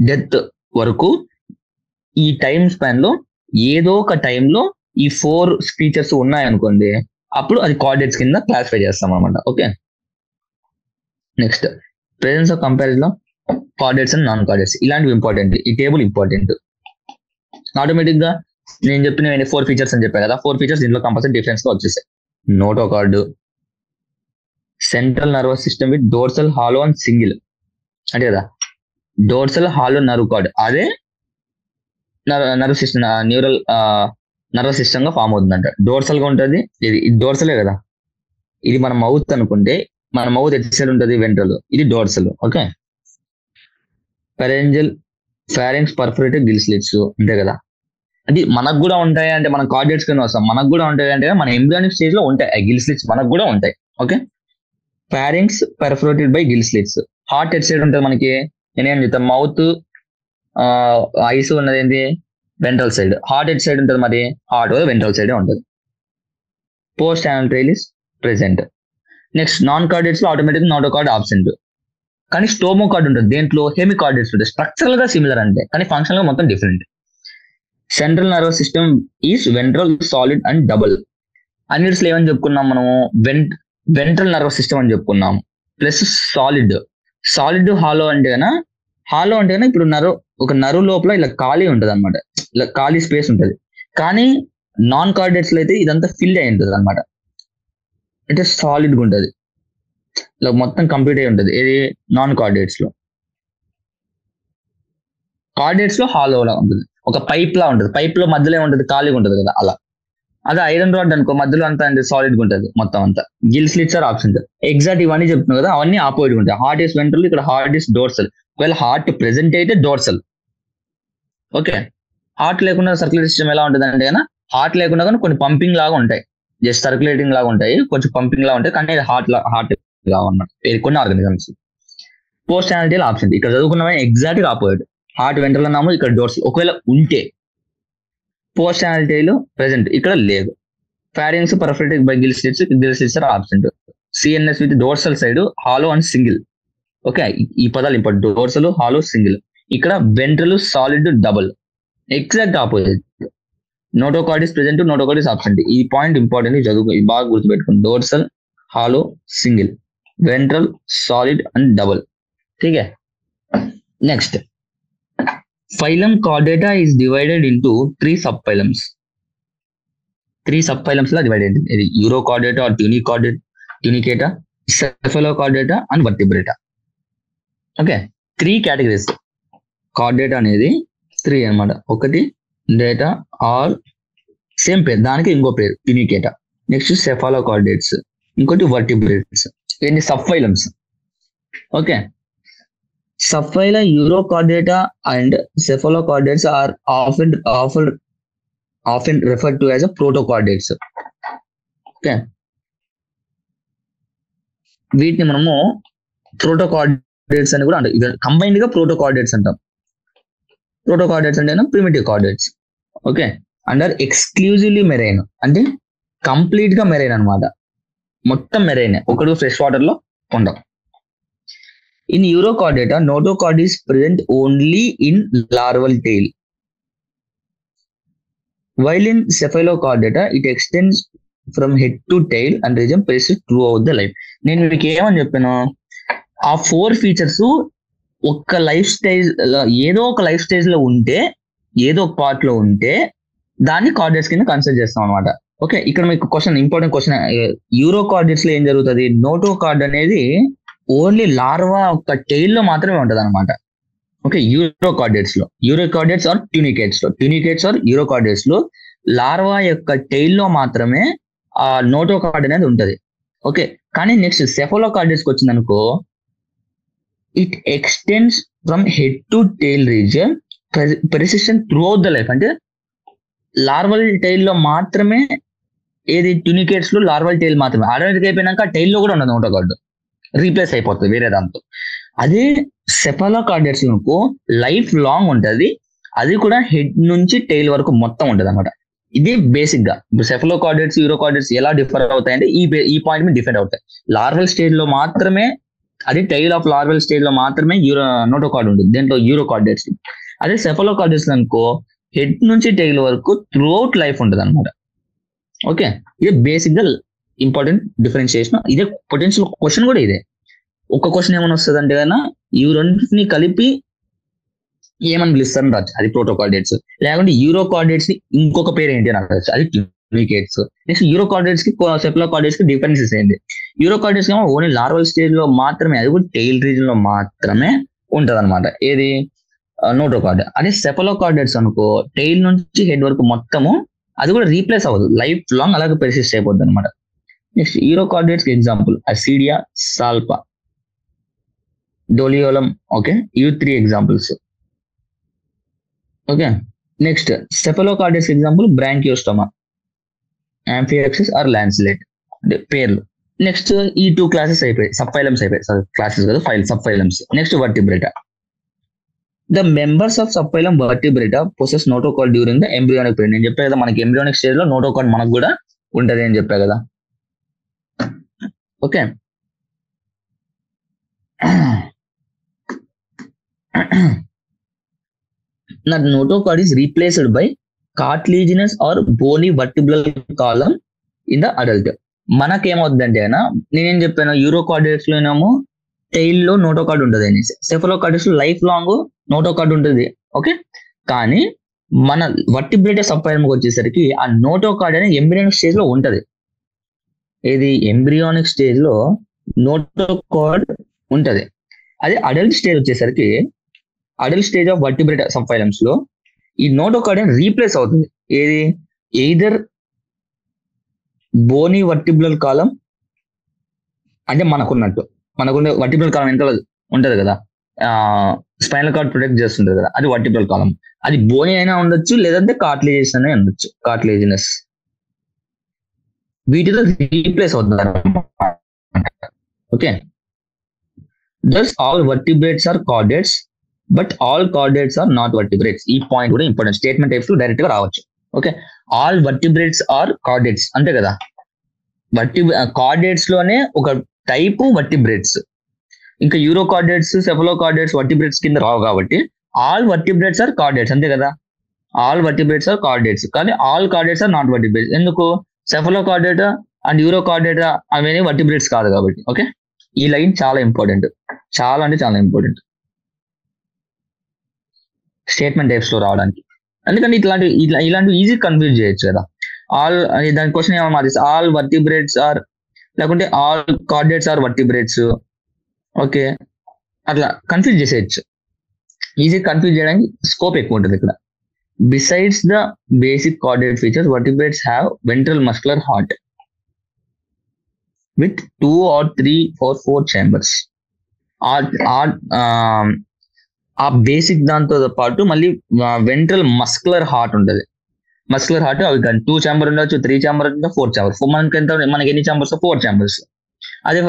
డెత్ వరకు ఈ టైం స్పాన్ లో ఏదో ఒక టైంలో ఈ 4 ఫీచర్స్ ఉన్నాయనుకోండి, అప్పుడు అది కార్డేట్స్ కింద క్లాసిఫై చేస్తాం అనమాట. Okay, next presence of comparison chordates and non chordates. ఇలాంటివి ఇంపార్టెంట్, ఈ టేబుల్ ఇంపార్టెంట్. ఆటోమేటిక్ గా నేను చెప్పిన 4 ఫీచర్స్ అని చెప్పాను కదా, 4 ఫీచర్స్ దీంట్లో కంపల్సరీ డిఫరెన్స్ గా వచ్చేసాయి. Notochord, central nervous system with dorsal hollow and single, అంటే కదా డోర్సల్ హాలో నర్వ్ కార్డ్, అదే nerve system neural nervous system గా ఫామ్ అవుతుందంట. డోర్సల్ గా ఉంటుంది, ఇది డోర్సలే కదా, ఇది మన మౌత్ అనుకుంటే, మన మౌత్ ఎట్ సైడ్ ఉంటుంది వెంట్రల్, ఇది dorsal. Okay, pharyngeal pharynx perforated gill slits, అంతే కదా. అది మనకు కూడా ఉంటాయి అంటే మనం కార్డియేట్స్ కింద వస్తాం, మనకు కూడా ఉంటాయి అంటే మన ఎంబ్రియానిక్ స్టేజ్ లో ఉంటాయి గిల్ స్లిట్స్, మనకు కూడా ఉంటాయి. Okay, pharynx perforated by gill slits. Heart at side ఉంటుంది మనకి, నేనేం చెప్తాను, మౌత్ ఐస్ ఉన్నది ఏంటి ventral side, heart at side ఉంటుంది మరి, హార్ట్ వెంట్రల్ సైడ్ ఉంటుంది. Post anal tail is present. Next non chordates లో ఆటోమేటిక్ నోటోకార్డ్ ఆబ్సెంట్, కానీ స్టోమోకార్డ్ ఉంటుంది, దేంట్లో హెమికార్డియేట్స్ ఉంటుంది. స్ట్రక్చరల్ గా సిమిలర్ అంటే కానీ ఫంక్షనల్ గా మొత్తం different. Central nervous system is ventral solid and double. అన్నిటిలో ఏమని చెప్పుకున్నాం మనము, వెంట్రల్ నర్వస్ సిస్టమ్ అని చెప్పుకున్నాము, ప్లస్ సాలిడ్. సాలిడ్ హాలో అంటే ఇప్పుడు ఒక నర్వ్ లోపల ఇలా ఖాళీ ఉంటుంది అనమాట, ఇలా ఖాళీ స్పేస్ ఉంటుంది. కానీ నాన్ కార్డియేట్స్ లో అయితే ఇదంతా ఫిల్ అయి ఉంటుంది అనమాట, అంటే సాలిడ్ గా ఉంటుంది, ఇలా మొత్తం కంప్లీట్ అయి ఉంటుంది. ఏది నాన్ కార్డియేట్స్ లో. కార్డియేట్స్ లో హాలో లా ఉంటుంది, ఒక పైప్ లా ఉంటుంది, పైప్ లో మధ్యలో ఉంటుంది, ఖాళీగా ఉంటుంది కదా అలా. అదే ఐరన్ రాడ్ అనుకో, మధ్యలో అంతా సాలిడ్ గా ఉంటుంది మొత్తం అంతా. Gill slits are absent. Exact ఇవన్నీ చెప్తున్నావు కదా, అవన్నీ ఆపోజిట్ ఉంటాయి. హార్ట్ ఇస్ వెంట్రల్, ఇక్కడ హార్ట్ ఇస్ డోర్సల్. ఒకవేళ హార్ట్ ప్రెసెంట్ అయితే డోర్సల్. ఓకే, హార్ట్ లేకుండా సర్క్యులేటరీ సిస్టమ్ ఎలా ఉంటుంది అంటే కన్నా, హార్ట్ లేకుండా కానీ కొన్ని పంపింగ్ లాగా ఉంటాయి, జస్ట్ సర్క్యులేటింగ్ లాగా ఉంటాయి, కొంచెం పంపింగ్ లాగా ఉంటాయి, కానీ హార్ట్ లాగా అన్నమాట కొన్ని ఆర్గానిజమ్స్. పోస్ట్ యానల్ ఆబ్సెంట్, ఇక్కడ చదువుకున్నామని ఎగ్జాక్ట్ గా ఆపోజిట్. హార్ట్ వెంట్రల్ అన్నాము, ఇక్కడ డోర్సల్. ఒకవేళ ఉంటే పోస్ట్ యానల్ టైల్ ప్రెసెంట్, ఇక్కడ లేదు. Pharynx perforated by gill slits are absent. CNS with dorsal side hollow and single. Okay, ఈ పదాలు ఇంపార్టెంట్, డోర్సల్, హాలో, సింగిల్. ఇక్కడ ventral solid double, exact opposite. Notochord is present, notochord is absent. ఈ point important, చదువుకో, బాగా గుర్తుపెట్టుకోండి. Dorsal, hollow, single, ventral solid and double. ఠీకే. Next, phylum Chordata is divided into 3 subphylums. 3 subphylums la divided. Urochordata or tunicata, cephalochordata and vertebrata. Okay, 3 categories. Chordata అనేది 3 అన్నమాట. ఒకటి data are same పేరు, దానికి ఇంకో పేరు tunicata. నెక్స్ట్ cephalochordates, ఇంకోటి vertebrates. ఇవన్నీ subphylums. Okay, Subphyla Urochordata and Cephalochordates are often referred to as a protochordates. Okay, వీటిని మనము ప్రోటోకార్డేట్స్ అని కూడా అంటాం. ఇది కంబైన్డ్ గా ప్రోటోకార్డేట్స్ అంటాం. ప్రోటోకార్డేట్స్ అంటే primitive chordates. Okay, under exclusively marine, అంటే కంప్లీట్ గా మెరైన్ అనమాట, మొత్తం మెరైన్, ఒకటి ఫ్రెష్ వాటర్ లో ఉండవు. In Urochordata, notochord is present only in larval tail, while in Cephalochordata it extends from head to tail and region persists throughout the life. నేను మీకు ఏమని చెప్పాను, ఆ 4 ఫీచర్స్ ఒక లైఫ్ స్టేజ్, ఏదో ఒక లైఫ్ స్టేజ్ లో ఉంటే, ఏదో ఒక పార్ట్ లో ఉంటే దాన్ని కార్డేట్స్ కింద కన్సిడర్ చేస్తాం అనమాట. ఓకే, ఇక్కడ మీకు క్వశ్చన్, ఇంపార్టెంట్ క్వశ్చన్, యూరోకార్డేట్స్ లో ఏం జరుగుతుంది, నోటోకార్డ్ అనేది ఓన్లీ లార్వా ఒక టైల్ లో మాత్రమే ఉంటది అనమాట. ఓకే, యూరోకార్డేట్స్ ఆర్ ట్యూనికేట్స్ ఆర్ యూరోకార్డేట్స్ లో లార్వా యొక్క టైల్ లో మాత్రమే ఆ నోటోకార్డ్ అనేది ఉంటది. ఓకే, కానీ నెక్స్ట్ సెఫలోకార్డేట్స్ కి వచ్చింది అనుకో, it extends from head to tail region persistent throughout the life. అంటే లార్వల్ టైల్ లో మాత్రమే, ఏది ట్యూనికేట్స్ లో లార్వల్ టైల్ మాత్రమే, అడల్ట్ అయిపోయినాక టైల్ లో కూడా ఉండదు నోటోకార్డ్, రీప్లేస్ అయిపోతుంది వేరే దాంతో. అదే సెఫలోకార్డేట్స్ లో లైఫ్ లాంగ్ ఉంటది, అది కూడా హెడ్ నుంచి టైల్ వరకు మొత్తం ఉంటది అనమాట. ఇది బేసిక్ గా సెఫలోకార్డేట్స్ యూరోకార్డేట్స్ ఎలా డిఫర్ అవుతాయంటే ఈ పాయింట్ మీద డిఫరెంట్ అవుతాయి. లార్వల్ స్టేజ్ లో మాత్రమే, అది టైల్ ఆఫ్ లార్వల్ స్టేజ్ లో మాత్రమే నోటోకార్డ్ ఉంటుంది, దీంట్లో యూరోకార్డేట్స్. అదే సెఫలోకార్డేట్స్ అనుకో హెడ్ నుంచి టైల్ వరకు త్రూ అవుట్ లైఫ్ ఉంటుంది అనమాట. ఓకే, ఇది బేసిక్ గా ఇంపార్టెంట్ డిఫరెన్షియేషన్. ఇదే పొటెన్షియల్ క్వశ్చన్ కూడా ఇదే. ఒక క్వశ్చన్ ఏమైనా వస్తుంది అంటే కన్నా, ఈ రెండింటిని కలిపి ఏమని పిలుస్తారు అని రావచ్చు, అది ప్రోటోకార్డేట్స్. లేకుంటే యూరోకార్డేట్స్ ని ఇంకొక పేరు ఏంటి అని రావచ్చు, అది ట్యూనికేట్స్. నెక్స్ట్ యూరోకార్డేట్స్ కి సెఫలోకార్డేట్స్ కి డిఫరెన్సెస్ ఏంటి? యూరోకార్డేట్స్ ఏమో ఓన్లీ లార్వల్ స్టేజ్ లో మాత్రమే, అది కూడా టెయిల్ రీజన్ లో మాత్రమే ఉంటది అనమాట. ఏది? నోటోకార్డ్. అదే సెఫలోకార్డేట్స్ అనుకో, టెయిల్ నుంచి హెడ్ వరకు మొత్తము అది కూడా రీప్లేస్ అవ్వదు, లైఫ్ లాంగ్ అలాగే పెర్సిస్ట్ అయిపోద్ది అనమాట. నెక్స్ట్ యూరోకార్డేట్స్ కి ఎగ్జాంపుల్ అసిడియా, సాల్పా, డోలియోలం. ఓకే, ఇవి 3 examples. Okay, next cephalochordates example branchiostoma, amphioxus or lancelet, అంటే పేర్లు. నెక్స్ట్ ఈ 2 క్లాసెస్ అయిపోయాయి, సబ్ ఫైలమ్స్ అయిపోయాయి. సారీ, క్లాసెస్ కదా, sub phylums. Next vertebrata. The members of sub phylum vertebrata possess notochord during the embryonic period. నేను చెప్పా కదా, మనకి ఎంబ్రియోనిక్ స్టేజ్ లో నోటోకార్డ్ మనకు కూడా ఉంటది అని చెప్పా కదా. Okay, the notochord is replaced by cartilaginous or bony vertebral column in the adult. మనకేమవుతుందంటే అయినా నేనేం చెప్పాను, యూరోకార్డేట్స్ లోనేమో టైల్ లో నోటోకార్డ్ ఉంటుంది అని, సెఫలోకార్డేట్స్ లో లైఫ్ లాంగ్ నోటోకార్డ్ ఉంటుంది. ఓకే, కానీ మన వర్టిబ్రేటా సబ్ ఫైలంకి వచ్చేసరికి ఆ నోటోకార్డ్ అనేది ఎంబ్రియోనిక్ స్టేజ్ లో ఉంటది. ఏది? ఎంబ్రియోనిక్ స్టేజ్ లో నోటోకార్డ్ ఉంటది. అది అడల్ట్ స్టేజ్ వచ్చేసరికి, adult stage of Vertebrata sub phylums లో ఈ నోటోకార్డ్ రీప్లేస్ అవుతుంది. ఏది? ఎయిదర్ బోనీ వర్టిబ్రల్ కాలం, అంటే మనకున్న వర్టిబ్రల్ కాలం ఎంత ఉంటది కదా, స్పైనల్ కార్డ్ ప్రొటెక్ట్ చేస్తుంటది కదా, అది వర్టిబ్రల్ కాలం. అది బోనీ అయినా ఉండొచ్చు, లేదంటే కార్టిలేజెస్ అయినా ఉండొచ్చు, కార్టిలేజినస్. వీటిలో రీప్లేస్ అవుతుంది. Okay, thus all vertebrates are chordates but all chordates are not vertebrates. ఈ పాయింట్ కూడా ఇంపార్టెంట్, స్టేట్మెంట్ టైప్స్ డైరెక్ట్ గా రావచ్చు. Okay, all vertebrates are chordates అంతే కదా, కార్డేట్స్ లోనే ఒక టైపు వర్టిబ్రేట్స్, ఇంకా యూరోకార్డేట్స్, సెఫలోకార్డేట్స్ వర్టిబ్రేట్స్ కింద రావు కాబట్టి ఆల్ వర్టిబ్రేట్స్ ఆర్ కార్డేట్స్ అంతే కదా. ఆల్ వర్టిబ్రేట్స్ ఆర్ కార్డేట్స్, కానీ all chordates are not vertebrates. ఎందుకు? సెఫలోకార్డేటా అండ్ యూరోకార్డేటా అవన్నీ వర్టిబ్రేట్స్ కాదు కాబట్టి. ఓకే, ఈ లైన్ చాలా ఇంపార్టెంట్, చాలా అంటే చాలా ఇంపార్టెంట్ స్టేట్మెంట్ టైప్స్ లో రావడానికి. ఎందుకంటే ఇలాంటివి ఈజీ కన్ఫ్యూజ్ చేయొచ్చు కదా. ఆల్ దాని క్వశ్చన్ ఏమో మాది, ఆల్ వర్టిబ్రేట్స్ ఆర్, లేకుంటే all chordates are vertebrates. Okay, అట్లా కన్ఫ్యూజ్ చేసేయచ్చు. ఈజీ కన్ఫ్యూజ్ చేయడానికి స్కోప్ ఎక్కువ ఉంటుంది ఇక్కడ. Besides the basic chordate features, vertebrates have ventral muscular heart with 2 or 3 or 4 chambers. ఆ బేసిక్ దాంతో పాటు మళ్ళీ వెంట్రల్ మస్కులర్ హార్ట్ ఉంటుంది. మస్కులర్ హార్ట్ అవి 2 ఛాంబర్ ఉండొచ్చు, 3 ఛాంబర్ ఉండొచ్చు, 4 ఛాంబర్. మనకి ఎన్ని ఛాంబర్స్? 4 ఛాంబర్స్. అదే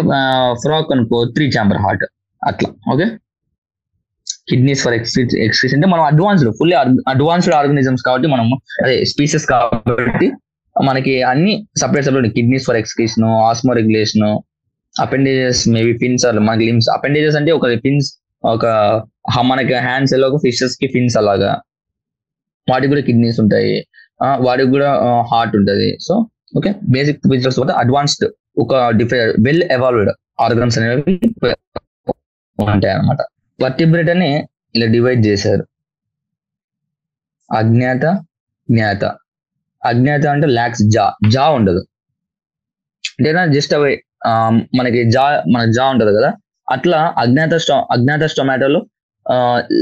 ఫ్రాక్ అనుకో 3 ఛాంబర్ హార్ట్ అట్లా. ఓకే, కిడ్నీస్ ఫర్ ఎక్స్క్రీషన్ అంటే మనం ఫుల్లీ అడ్వాన్స్డ్ ఆర్గానిజమ్స్ కాబట్టి, మనము అదే స్పీసెస్ కాబట్టి మనకి అన్ని separate kidneys for excretion, osmoregulation, appendages maybe fins or మనకి లిమ్స్. అపెండేజెస్ అంటే ఒక ఫిన్స్, ఒక మనకి హ్యాండ్స్ ఎలా ఫిషెస్ కి ఫిన్స్ అలాగా, వాటికి కూడా కిడ్నీస్ ఉంటాయి, వాటికి కూడా హార్ట్ ఉంటుంది. So okay, basic features advanced ఒక వెల్ ఎవాల్వ్డ్ ఆర్గన్స్ అనేవి ఉంటాయి అన్నమాట. వర్టిబ్రేట్ అని ఇలా డివైడ్ చేశారు, అజ్ఞాత, జ్ఞాత. అజ్ఞాత అంటే లాక్స్ జా ఉండదు, అంటేనా జస్ట్ అవి మనకి మన జా ఉంటది కదా, అట్లా అజ్ఞాత స్టొమాటోలో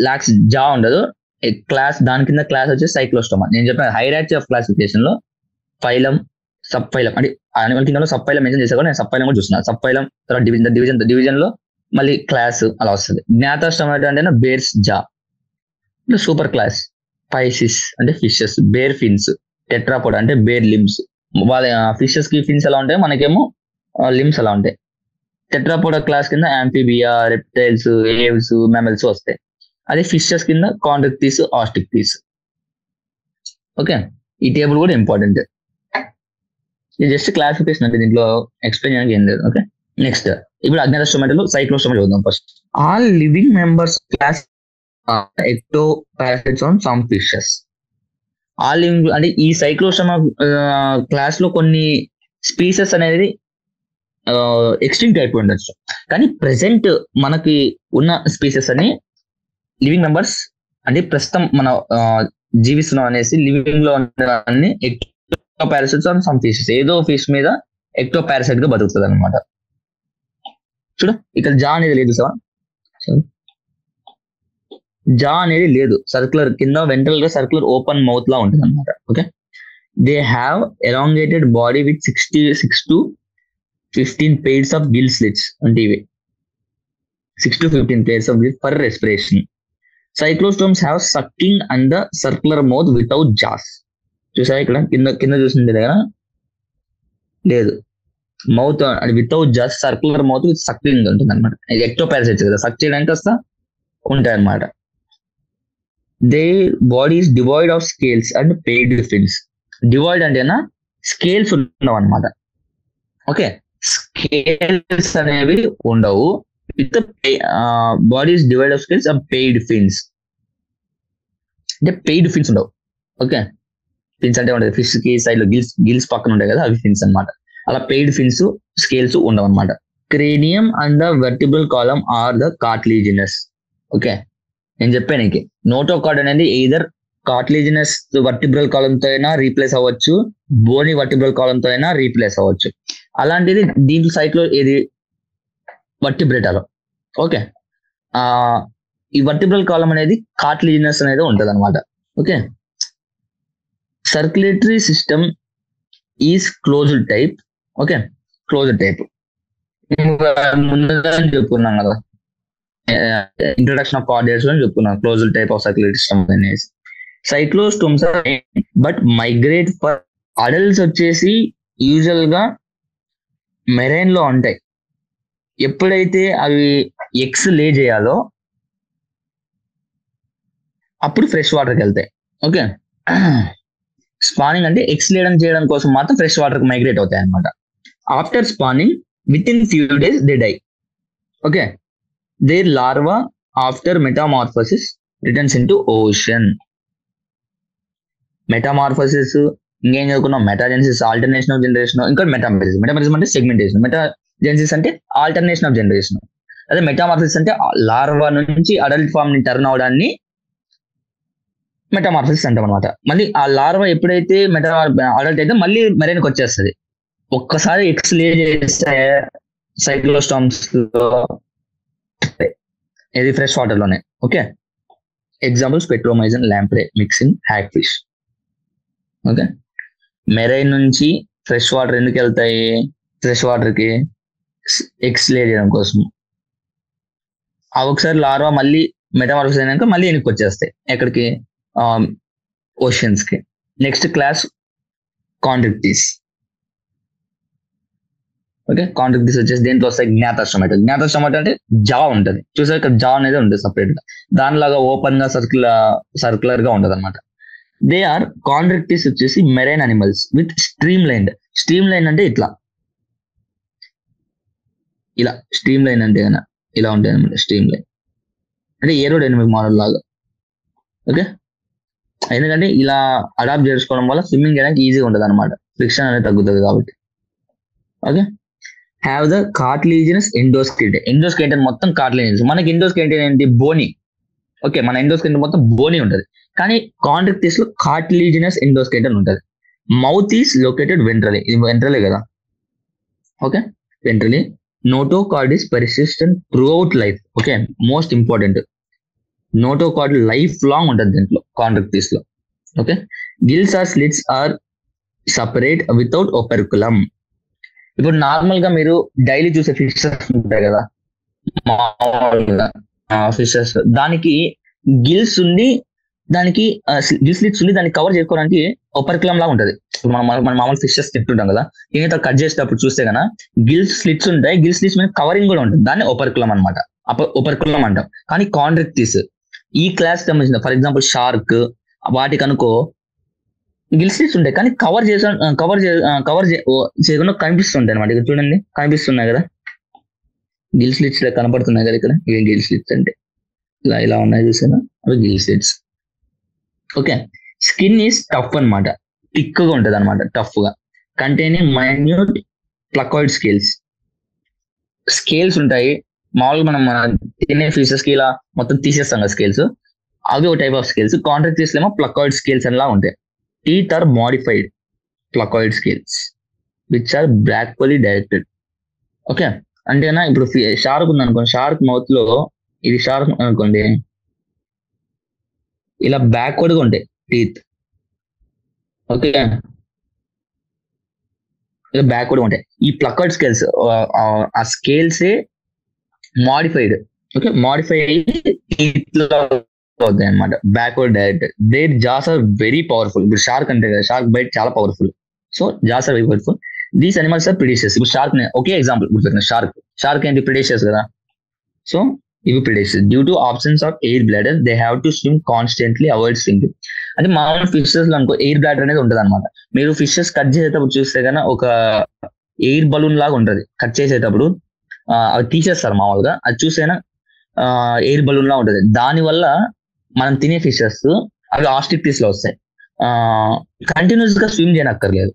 లాక్స్ జా ఉండదు. క్లాస్ దాని కింద క్లాస్ వచ్చి సైక్లోస్టోమా. నేను చెప్పిన హైరార్కీ ఆఫ్ క్లాసిఫికేషన్ లో ఫైలం, సబ్ ఫైలం అంటే యానిమల్ కింద సబ్ ఫైలం మెన్షన్ చేసా కూడా నేను సబ్ ఫైలం కూడా చూస్తున్నాను. సబ్ ఫైలం తర్వాత డివిజన్ లో మళ్ళీ క్లాస్ అలా వస్తుంది. జ్ఞాత స్టొమాటో అంటే బేర్స్ జా, సూపర్ క్లాస్ పైసిస్ అంటే ఫిషెస్, బేర్ ఫిన్స్, టెట్రాపోడ్ అంటే బేర్ లిమ్స్. వాళ్ళ ఫిషెస్ కి ఫిన్స్ ఎలా ఉంటాయి, మనకేమో లిమ్స్ ఎలా ఉంటాయి. టెట్రాపోడ్ క్లాస్ కింద యాంఫీబియా, రెప్టైల్స్, ఏవ్స్, మ్యామల్స్ వస్తాయి. అదే ఫిషెస్ కింద కాండ్రిక్టీస్, ఆస్టిక్టీస్. ఓకే, ఈ టేబుల్ కూడా ఇంపార్టెంట్. ఇది జస్ట్ క్లాసిఫికేషన్ అంటే దీంట్లో ఎక్స్ప్లెయిన్ చేయడానికి ఏం లేదు. ఓకే, నెక్స్ట్ ఇప్పుడు అజ్ఞాత స్టొమాటోలో సైక్లోస్టోమా చూద్దాం first. All living members class ectoparasites on some fishes. All అంటే ఈ సైక్లోస్టోమా క్లాస్ లో కొన్ని స్పీసెస్ అనేది ఎక్స్టింక్ట్ అయిపోయి ఉండొచ్చు, కానీ ప్రెసెంట్ మనకి ఉన్న స్పీసెస్ అని లివింగ్ మెంబర్స్ అంటే ప్రస్తుతం మన జీవిస్తున్నాం అనేసి లివింగ్ లో అన్ని ecto parasites on some fishes, ఏదో ఫిష్ మీద ఎక్టో పారాసైట్ గా బతుకుతుంది అనమాట. చూడు ఇక్కడ జా అనేది లేదు సార్, జా అనేది లేదు, సర్క్యులర్ కింద వెంట్రల్ గా సర్క్యులర్ ఓపెన్ మౌత్ లా ఉంటుంది అనమాట. Okay, they have elongated body with 66 to 15 pairs of gill slits అంటే ఇవి 6 to 15 pairs of gill for respiration. Cyclostomes have sucking and the circular mouth without jaws. చూసా ఇక్కడ కింద కింద చూసింది దగ్గర లేదు, mouth without jaws, circular mouth with sucking ఉంటుంది అనమాట. ఇది ఎక్టో పారాసైట్స్ కదా, సక్ చేయడానికి వస్తా ఉంటాయి అనమాట. They body is devoid of scales and paired fins. Devoid అంటేనా స్కేల్స్ ఉండవు అనమాట. ఓకే, స్కేల్స్ అనేవి ఉండవు, with bodies devoid of scales and paired fins. అంటే పెయిడ్ ఫిన్స్ ఉండవు. ఓకే, ఫిన్స్ అంటే ఉండదు, ఫిష్ కి సైడ్ లో గిల్స్ పక్కన ఉంటాయి కదా, అవి ఫిన్స్ అనమాట. అలా పెయిడ్ ఫిన్స్ స్కేల్స్ ఉండవు అనమాట. Cranium and the vertebral column are the cartilaginous. Okay, నేను చెప్పాను నీకు నోటోకార్డ్ అనేది ఎయిదర్ కార్టిలేజినస్ వర్టిబ్రల్ కాలమ్ తో అయినా రీప్లేస్ అవ్వచ్చు, బోని వర్టిబ్రల్ కాలమ్ తో అయినా రీప్లేస్ అవ్వచ్చు. అలాంటిది దీంట్లో సైట్ లో ఏది వర్టిబ్రేటాలో. ఓకే, ఈ వర్టిబ్రల్ కాలమ్ అనేది కార్టిలేజినస్ అనేది ఉంటది అనమాట. Okay, circulatory system is closed type. Okay, closed type ముందుగా చెప్పుకున్నాం కదా, ఇంట్రొడక్షన్ ఆఫ్ కార్డియాస్ అని చెప్పుకున్నాం, closed type of circulatory system అనేసి. సైక్లోస్టోమ్స్ బట్ మైగ్రేట్ ఫర్ అడల్ట్స్ వచ్చేసి యూజువల్ గా మెరైన్ లో ఉంటాయి. ఎప్పుడైతే అవి ఎగ్స్ లే చేయాలో అప్పుడు ఫ్రెష్ వాటర్కి వెళ్తాయి. ఓకే, స్పానింగ్ అంటే ఎగ్స్ లేయడం చేయడం కోసం మాత్రం ఫ్రెష్ వాటర్ కి మైగ్రేట్ అవుతాయి అనమాట. After spawning within few days they die. Okay, there larva after metamorphosis returns into ocean. Metamorphosis ఇంకేం చదువుకున్నాం, మెటాజెన్సిస్, ఆల్టర్నేషన్ ఆఫ్ జనరేషన్, ఇంకా మెటామెరిజం. మెటామెరిజం అంటే సెగ్మెంటేషన్, మెటాజెన్సిస్ అంటే ఆల్టర్నేషన్ ఆఫ్ జనరేషన్. అదే metamorphosis అంటే larva నుంచి adult form ని turn అవడాన్ని మెటామార్ఫోసిస్ అంటాం అనమాట. మళ్ళీ ఆ లార్వా ఎప్పుడైతే అడల్ట్ అయితే మళ్ళీ మెరైన్కి వచ్చేస్తుంది. ఒక్కసారి ఎక్స్ లే చేస్తే సైక్లోస్టామ్స్ ఇది ఫ్రెష్ వాటర్ లోనే. Okay, examples petromyzon, lamprey, myxine, hag fish. Okay, marine నుంచి ఫ్రెష్ వాటర్ ఎందుకు వెళ్తాయి, ఫ్రెష్ వాటర్ కి ఎగ్స్ లే చేయడం కోసం. ఆ ఒకసారి లార్వా మళ్ళీ మెటామార్ఫోసిస్ అయినాక మళ్ళీ వెనక్కి వచ్చేస్తాయి ఎక్కడికి, ఓషన్స్ కి. Next class chondrichthyes. Okay, chondrichthyes వచ్చేసి దేంట్లో వస్తాయి, జ్ఞాతస్టొమాటో. జ్ఞాతస్టొమాటో అంటే జా ఉంటుంది, చూసారు ఇక్కడ జా అనేది ఉంటుంది సపరేట్ గా, దానిలాగా ఓపెన్ గా సర్క్యులర్ గా ఉంటుంది అనమాట. దే ఆర్ కాంట్రిక్టిస్ వచ్చేసి marine animals with stream line. Stream line అంటే ఇట్లా, ఇలా స్ట్రీమ్ లైన్ అంటే ఇలా ఉంటాయి అనమాట. స్ట్రీమ్ లైన్ అంటే ఏరోడైనమిక్ మోడల్ లాగా. ఓకే, ఎందుకంటే ఇలా అడాప్ట్ చేసుకోవడం వల్ల స్విమ్మింగ్ చేయడానికి ఈజీగా ఉంటుంది అనమాట, ఫ్రిక్షన్ అనేది తగ్గుతుంది కాబట్టి. Okay, have the cartilaginous endoskeleton. Endoskeleton మొత్తం కార్టిలేజినస్. మనకి ఎండోస్కెలిటన్ ఏంటి, బోని. ఓకే, మన ఎండోస్కెలిటన్ మొత్తం బోని ఉంటుంది, కానీ కాంట్రిక్టిస్ లో కార్టిలేజినస్ ఎండోస్కెలిటన్ ఉంటుంది. Mouth is located ventrally. ఇది వెంట్రలే కదా. Okay, ventrally. Notochord is persistent throughout life. Okay, most important, notochord life long ఉంటుంది దీంట్లో కాంట్రిక్టిస్ లో. Okay, gills are slits are separate without operculum. ఇప్పుడు నార్మల్ గా మీరు డైలీ చూసే ఫిషెస్ ఉంటాయి కదా, మామూలుగా ఫిషెస్, దానికి గిల్స్ ఉండి దానికి గిల్ స్లిట్స్ ఉండి దాన్ని కవర్ చేసుకోవడానికి ఓపెర్కులం లాగా ఉంటది. మనం మామూలు ఫిషెస్ తింటుంటాం కదా, ఈయన కట్ చేసేటప్పుడు చూస్తే కదా గిల్ స్లిట్స్ ఉంటాయి, గిల్ స్లిట్స్ మీద కవరింగ్ కూడా ఉంటుంది, దాన్ని ఓపెర్కులం అనమాట, ఓపెర్కులం అంటాం. కానీ కాంట్రిక్టిస్ ఈ క్లాస్ సంబంధించిన, ఫర్ ఎగ్జాంపుల్ షార్క్, వాటికి అనుకో గిల్ స్లిట్స్ ఉంటాయి, కానీ కవర్ చేయకుండా కనిపిస్తుంటాయి అనమాట. ఇక్కడ చూడండి కనిపిస్తున్నాయి కదా, గిల్ స్లిట్స్ కనపడుతున్నాయి కదా ఇక్కడ, ఇవి గిల్ స్లిట్స్ అంటే ఇలా ఉన్నాయి చూసారా, అవి Gill slits. Okay, skin is tough అనమాట, థిక్ గా ఉంటది అనమాట, టఫ్ గా, కంటైనింగ్ మైన్యూట్ ప్లకాయిడ్ స్కేల్స్ ఉంటాయి. మామూలుగా మనం తినే ఫిషెస్ కి ఇలా మొత్తం తీసేస్తాం కదా స్కేల్స్, అవి ఒక టైప్ ఆఫ్ స్కేల్స్. కాంట్రాక్టిల్స్ ఏమో ప్లకాయిడ్ స్కేల్స్ అలా ఉంటాయి. Teeth are modified placoid scales which are backwardly directed. Okay, అంటేనా ఇప్పుడు షార్క్ ఉంది అనుకోండి, షార్క్ మౌత్ లో ఇది షార్క్ అనుకోండి, ఇలా బ్యాక్వర్డ్ గా ఉంటాయి టీత్. ఓకే, ఇలా బ్యాక్వర్డ్ ఉంటాయి. ఈ ప్లకాయిడ్ స్కేల్స్ ఆ స్కేల్స్ మోడిఫైడ్. ఓకే, మోడిఫై అవుతాయి అనమాట, backward directed. Their jaws are very powerful. ఇప్పుడు షార్క్ అంటే కదా, షార్క్ బైట్ చాలా powerful. So jaws are very powerful. These animals are predaceous. ఇప్పుడు షార్క్ ఒకే ఎగ్జాంపుల్ గుర్తుపెట్టిన, షార్క్ ఏంటి ప్రిడేషియస్ కదా. సో ఇవి predaceous. Due to absence of air bladder they have to swim constantly, avoid sinking. అంటే మామూలు fishes లో అనుకో ఎయిర్ బ్లాడర్ అనేది ఉంటుంది అనమాట. మీరు ఫిషెస్ కట్ చేసేటప్పుడు చూస్తే కన్నా ఒక ఎయిర్ బలూన్ లాగా ఉంటది. కట్ చేసేటప్పుడు అవి తీసేస్తారు మామూలుగా, అది చూసేనా ఎయిర్ బలూన్ లా ఉంటది. దాని వల్ల మనం తినే ఫిషెస్ అవి ఆస్ట్రిక్టిస్ లో వస్తాయి. కంటిన్యూస్ గా స్విమ్ చేయనక్కర్లేదు,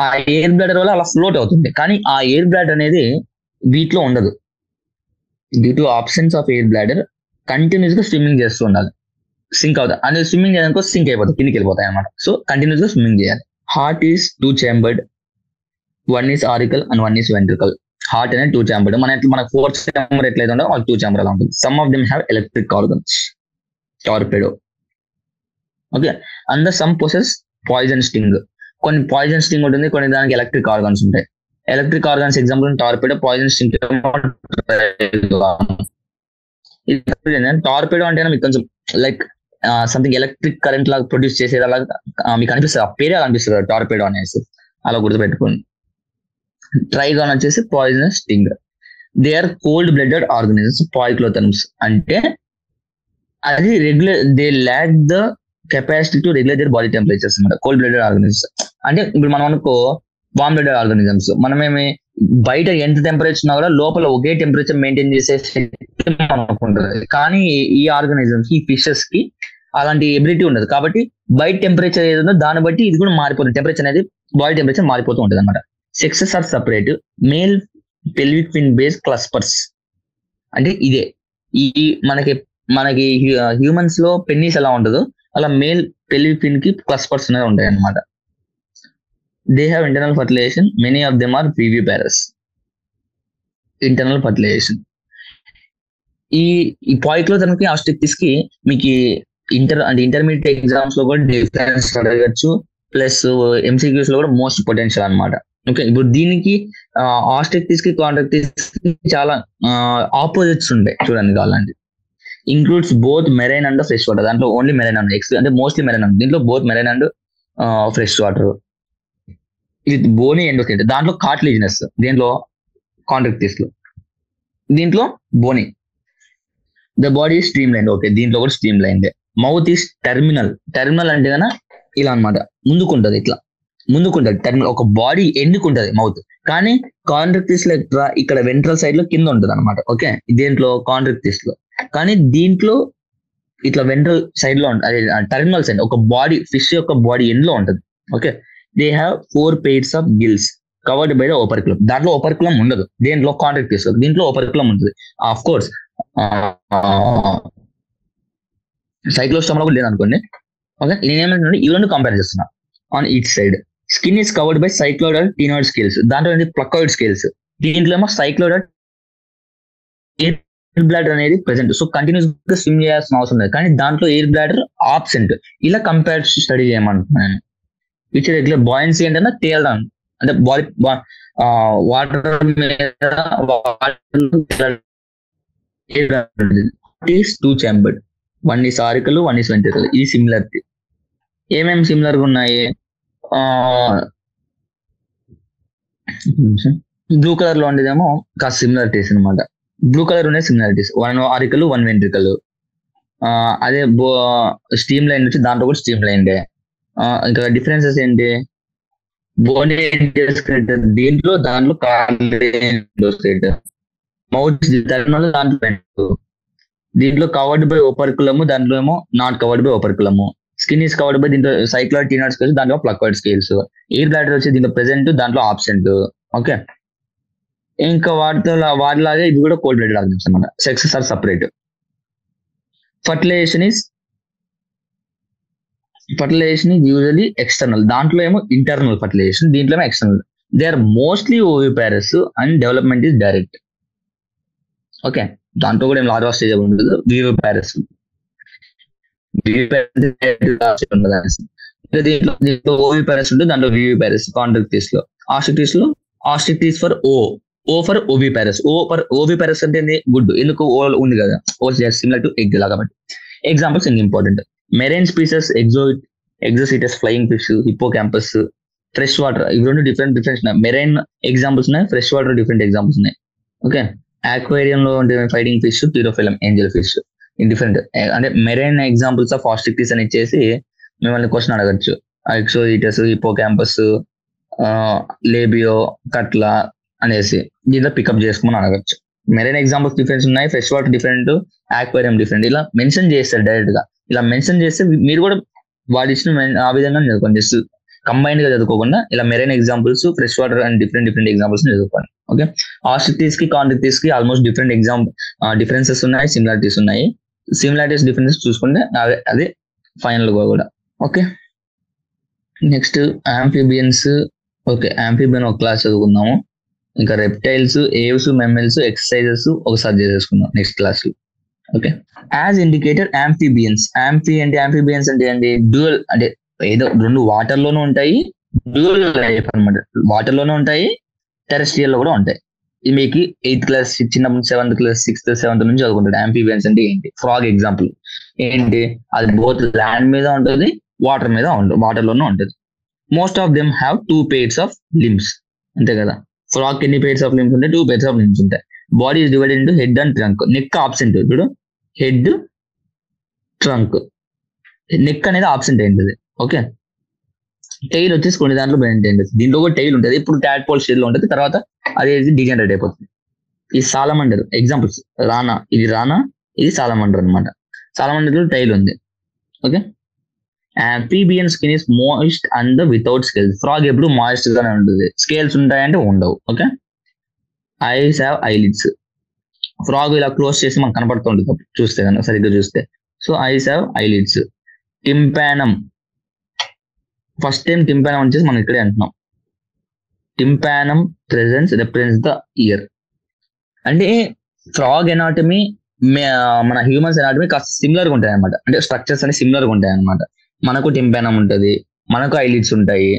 ఆ ఎయిర్ బ్లాడర్ వల్ల అలా ఫ్లోట్ అవుతుంది. కానీ ఆ ఎయిర్ బ్లాడర్ అనేది వీటిలో ఉండదు. Due to absence of air bladder continuous గా స్విమ్మింగ్ చేస్తూ ఉండాలి. సింక్ అవుతాయి అనేది, స్విమ్మింగ్ చేయడానికి సింక్ అయిపోతాయి, కిందికి వెళ్ళిపోతాయి అనమాట. సో కంటిన్యూస్ గా స్విమ్మింగ్ చేయాలి. Heart is 2 chambered, 1 is auricle and 1 is ventricle. Heart అనేది 2 chambered. మనకు 4th chamber ఎట్లయితే ఉండో వాళ్ళు 2 chamber అలా ఉంటుంది. Some of them have electric organs, torpedo. Okay, and some possess poison sting. కొన్ని పాయిజన్ స్టింగ్ ఉంటుంది, కొన్ని దానికి ఎలక్ట్రిక్ ఆర్గన్స్ ఉంటాయి. Electric organs example torpedo, poison sting torpedo అంటే మీకు కొంచెం లైక్ సంథింగ్ ఎలక్ట్రిక్ కరెంట్ లాగా ప్రొడ్యూస్ చేసేది అలాగా మీకు అనిపిస్తుంది, ఆ పేరే అనిపిస్తుంది టార్పెడో అనేసి, అలా గుర్తుపెట్టుకోండి. ట్రైగాన్ వచ్చేసి poisonous sting. They are cold blooded organisms, poikilotherms. అంటే అది regular, they lack the capacity to regulate their body temperatures అనమాట. కోల్డ్ బ్లడెడ్ ఆర్గనిజమ్స్ అంటే ఇప్పుడు మనం అనుకో వామ్ బ్లడెడ్ ఆర్గనిజమ్స్, మనమేమి బయట ఎంత టెంపరేచర్ ఉన్నా కూడా లోపల ఒకే టెంపరేచర్ మెయింటైన్ చేసే అనుకుంటుంది. కానీ ఈ ఆర్గనిజమ్స్, ఈ ఫిషెస్ కి అలాంటి ఎబిలిటీ ఉండదు. కాబట్టి బయట టెంపరేచర్ ఏదో దాన్ని బట్టి ఇది కూడా మారిపోతుంది, టెంపరేచర్ అనేది బాడీ టెంపరేచర్ మారిపోతూ ఉంటుంది అనమాట. Sexes are separate. Male pelvic fin bears claspers అంటే ఇదే. ఈ మనకి హ్యూమన్స్ లో పెన్నీస్ ఎలా ఉండదు అలా మేల్ పెల్విక్ ఫిన్ కి క్లస్పర్స్ అనేవి ఉంటాయి అనమాట. They have internal fertilisation. Many of them are viviparous. Internal fertilisation. ఈ పాయిక్లోథర్మ్ కి ఆస్ట్రిక్టిస్ కి మీకు ఇంటర్మీడియట్ ఎగ్జామ్స్ లో కూడా డిఫరెన్స్ అడగచ్చు, ప్లస్ ఎంసీక్యూస్ లో కూడా మోస్ట్ పొటెన్షియల్ అనమాట. ఓకే, ఇప్పుడు దీనికి ఆస్ట్రిక్టిస్ కి కాంట్రాక్టిస్ కి చాలా ఆపోజిట్స్ ఉంటాయి చూడండి. కావాలంటే includes both marine and fresh water. దాంట్లో ఓన్లీ మెరైన్ అండ్ అంటే మోస్ట్లీ మెరైన్ అండ్, దీంట్లో both marine and fresh water with bony endoskeleton. దాంట్లో కార్టిలేజినస్, దీంట్లో కాంట్రాక్టిస్ లో, దీంట్లో bony. The body streamline. Okay, దీంట్లో కూడా streamline. Mouth is terminal. Terminal అంటే కన్నా ఇలా అనమాట, ముందుకుంటది, ఇట్లా ముందుకుంటది. టెర్మినల్ ఒక బాడీ ఎండుకుంటది మౌత్. కానీ కాంట్రాక్టిస్ లో ఇక్కడ వెంట్రల్ సైడ్ లో కింద ఉంటది అనమాట. ఓకే, దేంట్లో కాంట్రాక్టిస్ లో. కానీ దీంట్లో ఇట్లా వెంట్రల్ సైడ్ లో ఉంటుంది, టెర్మినల్ సైడ్. ఒక బాడీ ఫిష్ యొక్క బాడీ ఎండ్ లో ఉంటది. Okay, they have 4 pairs of gills covered by the operculum. దాంట్లో ఓపర్క్యులం ఉండదు, దేంట్లో కాంట్రాక్టిస్ లో. దీంట్లో ఓపర్క్యులం ఉంటుంది. ఆఫ్ కోర్స్ సైక్లోస్టోమా కూడా లేదనుకోండి. ఓకే, నేనేమంటే ఈ రెండు కంపేర్ చేస్తున్నా. On each side skin is covered by cycloid and ctenoid scales. దాంట్లో ప్లకాయిడ్ స్కేల్స్. దీంట్లో ఏమో సైక్లోయిడ్ ఎయిర్ బ్లాడర్ అనేది ప్రెసెంట్. సో కంటిన్యూస్ గా స్విమ్ చేయాల్సిన అవసరం లేదు, కానీ దాంట్లో ఎయిర్ బ్లాడర్ ఆబ్సెంట్. ఇలా కంపేర్ స్టడీ చేయమంటున్నాను. విచ్ రెగ్యులర్ బాయిన్సీ అంటే తేలడం, అంటే బాడీ వాటర్ మీద is 2 chambered. 1 is auricle, 1 is ventricle. ఇది సిమిలారిటీ. ఏమేమి సిమిలర్ గా ఉన్నాయి? బ్లూ కలర్ లో ఉండేదేమో కాస్త సిమిలారిటీస్ అనమాట. బ్లూ కలర్ ఉండే సిమిలారిటీస్, 1 auricle, 1 ventricle. అదే స్ట్రీమ్ లైన్ వచ్చి దాంట్లో కూడా స్ట్రీమ్ లైన్. ఇంకా డిఫరెన్సెస్ ఏంటి? బోనీ ఎండోస్కెలెటన్ దీంట్లో, దాంట్లో మౌత్ టెర్మినల్, దాంట్లో దీంట్లో కవర్డ్ బై ఓపర్క్యులమ్, దాంట్లో ఏమో not covered by operculum. Skin is covered by దీంట్లో సైక్లాయిడ్ టీనాయిడ్ స్కేల్స్, దాంట్లో ప్లకాయిడ్ స్కేల్స్. ఎయిర్ బ్లాడర్ వచ్చి దీంట్లో ప్రెసెంట్, దాంట్లో ఆబ్సెంట్. ఓకే, ఇంకా వాటిలాగే ఇది కూడా కోల్డ్ బ్లడెడ్ ఆర్గన్స్ అనమాట. Sexes are separate. Fertilisation is usually external, దాంట్లో ఏమో ఇంటర్నల్ ఫర్టిలైజేషన్, దీంట్లో ఏమో external. They are mostly oviparous and development is direct. Okay, దాంట్లో కూడా ఏం లార్వా స్టేజ్ ఉండదు. వివిపారస్ దీంట్లో ఓవిపారస్ ఉంటుంది, దాంట్లో వివిపారస్. కాంట్రాక్టిస్ లో ఆస్ట్రిక్టిస్ ఫర్ ఓ ఫర్ ఓవిపారస్. ఓవిపారస్ అంటే గుడ్, ఎందుకు ఓ ఉంది కదా, ఓ సిమిలర్ టు ఎగ్ లా కాబట్టి. Examples important: marine species, exocoetus, flying fish, hippocampus, fresh water. ఇవి రెండు డిఫరెంట్ ఉన్నాయి. మెరైన్ ఎగ్జాంపుల్స్ ఉన్నాయి, ఫ్రెష్ వాటర్ డిఫరెంట్ ఎగ్జాంపుల్స్ ఉన్నాయి. ఓకే, ఆక్వేరియం లో ఉండే fighting fish, pterophyllum, angel fish, different. అంటే మెరైన్ ఎగ్జాంపుల్స్ ఆఫ్ ఆస్ట్రిక్టిస్ అని ఇచ్చేసి మిమ్మల్ని క్వశ్చన్ అడగచ్చు. ఎక్సోసిటస్, హిప్పోకాంపస్, లేబియో, కట్లా అనేసి దీంట్లో పికప్ చేసుకోమని అడగచ్చు. మెరైన్ ఎగ్జాంపుల్స్ డిఫరెన్స్ ఉన్నాయి, fresh water different, aquarium different. ఇలా మెన్షన్ చేస్తారు డైరెక్ట్ గా. ఇలా మెన్షన్ చేస్తే మీరు కూడా వాడి ఇచ్చిన ఆ విధంగా చదువుకోండి. జస్ట్ కంబైన్డ్ గా చదువుకోకుండా ఇలా marine examples, fresh water and different examples చదువుకోండి. ఓకే, ఆస్ట్రిక్టిస్ కి కాంట్రాక్టిస్ కి ఆల్మోస్ట్ డిఫరెంట్ డిఫరెన్సెస్ ఉన్నాయి, సిమిలారిటీస్ ఉన్నాయి. సిమిలారిటీస్ డిఫరెన్సెస్ చూసుకుంటే అదే ఫైనల్ గా కూడా. Okay, next amphibians. Okay, amphibian ఒక క్లాస్ చదువుకుందాము. ఇంకా రెప్టైల్స్, ఏవ్స్, మెమ్మల్స్ ఎక్సర్సైజెస్ ఒకసారి చేసేసుకుందాం నెక్స్ట్ క్లాస్ లో. Okay, as indicator amphibians. Amphibians అంటే ఏంటి? డ్యూయల్, అంటే ఏదో రెండు వాటర్ లోనూ ఉంటాయి, డ్యూయల్ లైఫ్ అనమాట. వాటర్ లోనూ ఉంటాయి, టెరెస్ట్రియల్ లో కూడా ఉంటాయి. ఇది మీకు 8th క్లాస్, చిన్నప్పుడు 7th క్లాస్, 6th 7th నుంచి చదువుకుంటాడు. ఆంఫిబియన్స్ అంటే ఏంటి? ఫ్రాగ్ ఎగ్జాంపుల్ ఏంటి? అది బోత్ ల్యాండ్ మీద ఉంటుంది, వాటర్ మీద ఉంటుంది, వాటర్ లోనూ ఉంటుంది. Most of them have 2 pairs of limbs. అంతే కదా, ఫ్రాగ్ ఎన్ని pairs ఆఫ్ లిమ్స్ ఉంటాయి? 2 pairs ఆఫ్ లిమ్స్ ఉంటాయి. Body is divided into head and trunk. Neck absent. ఇప్పుడు హెడ్, ట్రంక్, నెక్ అనేది ఆబ్సెంట్ అయింది. ఓకే, టైల్ వచ్చేసి కొన్ని దాంట్లో మెయింటైన్ చేస్తుంది. దీంట్లో కూడా టైల్ ఉంటుంది, ఇప్పుడు టాడ్పోల్ స్టేజ్ లో ఉంటుంది, తర్వాత అది డిజనరేట్ అయిపోతుంది. ఈ సాలమండర్ ఎగ్జాంపుల్స్: రానా, ఇది సాలమండర్ అనమాట. సాలమండర్ లో టైల్ ఉంది. Okay, amphibian skin is moist and without scales. Frog ఎప్పుడు మాయిస్ట్ గానే ఉంటుంది, స్కేల్స్ ఉంటాయంటే ఉండవు. Okay, eyes have eyelids. Frog ఇలా క్లోజ్ చేసి మనకు కనపడుతూ ఉంటుంది చూస్తే కనుక, సరిగ్గా చూస్తే. So eyes have eyelids. Tympanum, first time tympanum వచ్చేసి మనం ఇక్కడే అంటున్నాం. Tympanum represents the ear. అంటే ఫ్రాగ్ ఎనాటమీ మన హ్యూమన్స్ ఎనాటమీ కాస్త సిమిలర్ గా ఉంటాయి అనమాట. అంటే స్ట్రక్చర్స్ అనేవి సిమిలర్ గా ఉంటాయి అనమాట. మనకు టింపానం ఉంటుంది, మనకు ఐలిడ్స్ ఉంటాయి.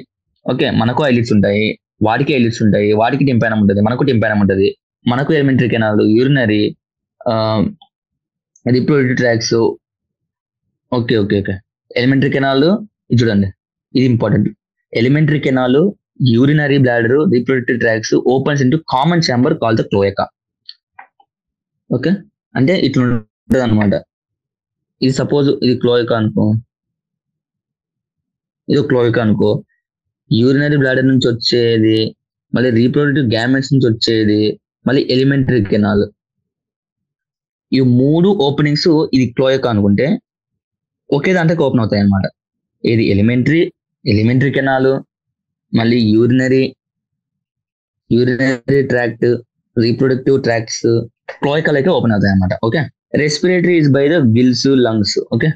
ఓకే, మనకు ఐలిడ్స్ ఉంటాయి, వాటికి ఐలిడ్స్ ఉంటాయి, వాటికి టింపానం ఉంటుంది, మనకు టింపానం ఉంటుంది. మనకు alimentary canal, urinary, reproductive tracts. Okay, alimentary canal ఇది చూడండి, ఇది important. Alimentary canal, urinary bladder, reproductive tracts opens into common chamber called the cloaca. Okay, అంటే ఇట్లా ఉంటుంది అనమాట. ఇది సపోజ్ ఇది క్లోయకా అనుకో, యూరినరీ బ్లాడర్ నుంచి వచ్చేది, మళ్ళీ రీప్రొడక్టివ్ గ్యామెట్స్ నుంచి వచ్చేది, మళ్ళీ ఎలిమెంటరీ కెనాల్. ఈ 3 ఓపెనింగ్స్ ఇది క్లోయకా అనుకుంటే ఒకే దాంట్లోకి ఓపెన్ అవుతాయి అనమాట. ఇది ఎలిమెంటరీ కెనాల్, మళ్ళీ యూరినరీ ట్రాక్ట్, రీప్రొడక్టివ్ ట్రాక్ట్స్ క్లోయకాలు అయితే ఓపెన్ అవుతాయి అనమాట. Okay, respiratory is by the gills, lungs. Okay,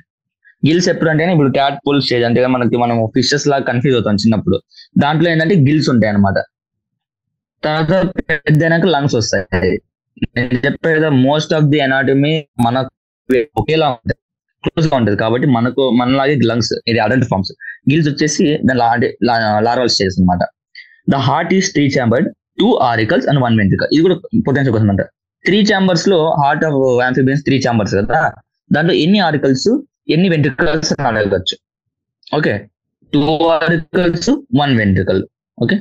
gills ఎప్పుడు అంటే ఇప్పుడు టాడ్పోల్ స్టేజ్, అంటే మనం ఫిషెస్ లాగా కన్ఫ్యూజ్ అవుతాం చిన్నప్పుడు. దాంట్లో ఏంటంటే గిల్స్ ఉంటాయి అనమాట. తర్వాత పెద్దైనాక లంగ్స్ వస్తాయి. నేను చెప్పేది మోస్ట్ ఆఫ్ ది ఎనాటమీ మనకు ఒకేలా ఉంటుంది, క్లోజ్ గా ఉంటుంది. కాబట్టి మనలాగే లంగ్స్, ఇది అడల్ట్ ఫార్మ్స్. గిల్స్ వచ్చేసి లార్వల్ స్టేజ్ అనమాట. The heart is 3 chambered, 2 auricles and 1 ventricle. ఇది కూడా పొటెన్షియల్ క్వశ్చన్ అంటారు. 3 chambers లో హార్ట్ ఆఫ్ ఆంఫిబియన్స్ 3 chambers కదా, దాంట్లో ఎన్ని ఆరికల్స్, ఎన్ని వెంట్రికల్స్ అని అడగచ్చు. Okay, 2 auricles, 1 ventricle. Okay,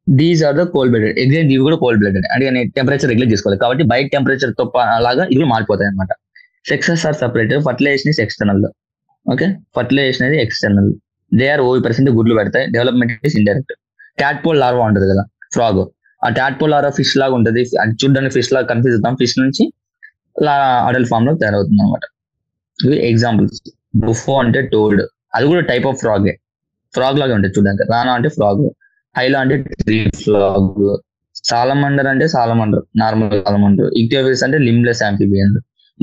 these are the cold blooded. Exact ఇవి కూడా కోల్డ్ బ్లడెడ్, అంటే టెంపరేచర్ రెగ్యులేట్ చేసుకోవాలి. కాబట్టి బయట టెంపరేచర్ తో అలాగా ఇవి మారిపోతాయి అనమాట. Sexes are separated. Fertilisation is external. Okay, fertilisation అనేది ఎక్స్టర్నల్. దే ఆర్ ఓవిపరస్, గుడ్లు పెడతాయి. Development is indirect. Tadpole larva ఉంటుంది కదా ఫ్రాగ్, ఆ టాడ్పోల్ లార్వా ఫిష్ లాగా ఉంటుంది. అది చూడడానికి ఫిష్ లాగా కన్ఫ్యూజ్ అవుతాం. ఫిష్ నుంచి అడల్ట్ ఫామ్ లో తయారవుతుంది అనమాట. ఇవి ఎగ్జాంపుల్స్. బుఫో అంటే టోడ్, అది కూడా టైప్ ఆఫ్ ఫ్రాగే, ఫ్రాగ్ లాగా ఉంటుంది చూడడానికి. రానా అంటే ఫ్రాగ్, హైలా అంటే ట్రీ ఫ్రాగ్, సాలమండర్ అంటే సాలమండర్, నార్మల్ సాలమండర్, ఇక్టియోఫిస్ అంటే limbless amphibian,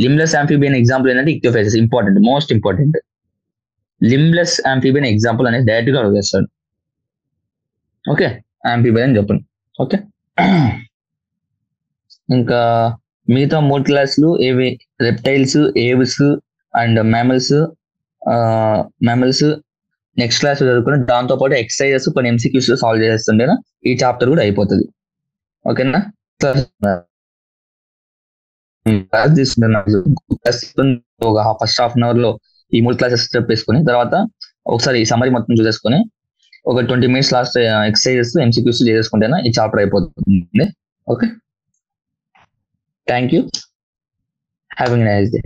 limbless amphibian example ఏంటంటే ichthyophis. Important, most important. Limbless amphibian example అనేది డైరెక్ట్ గా అడుగుతాడు. ఓకే, ఆంఫిబియన్ అని చెప్పండి. ఓకే, ఇంకా మిగతా 3 క్లాసులు ఏవి? Reptiles, Aves and mammals next class చదువుకుని దాంతో పాటు ఎక్సర్సైజెస్ కొన్ని MCQs సాల్వ్ చేస్తుండేనా ఈ చాప్టర్ కూడా అయిపోతుంది. ఓకేనా, ఒక ఫస్ట్ హాఫ్ అన్ అవర్ లో ఈ 3 క్లాసెస్ స్టెప్ వేసుకుని తర్వాత ఒకసారి ఈ సమ్మరీ మొత్తం చూసేసుకుని ఒక 20 minutes లాస్ట్ ఎక్సర్సైజెస్ MCQs చేసేసుకుంటేనా ఈ చాప్టర్ అయిపోతుంది. Okay, thank you, having a nice day.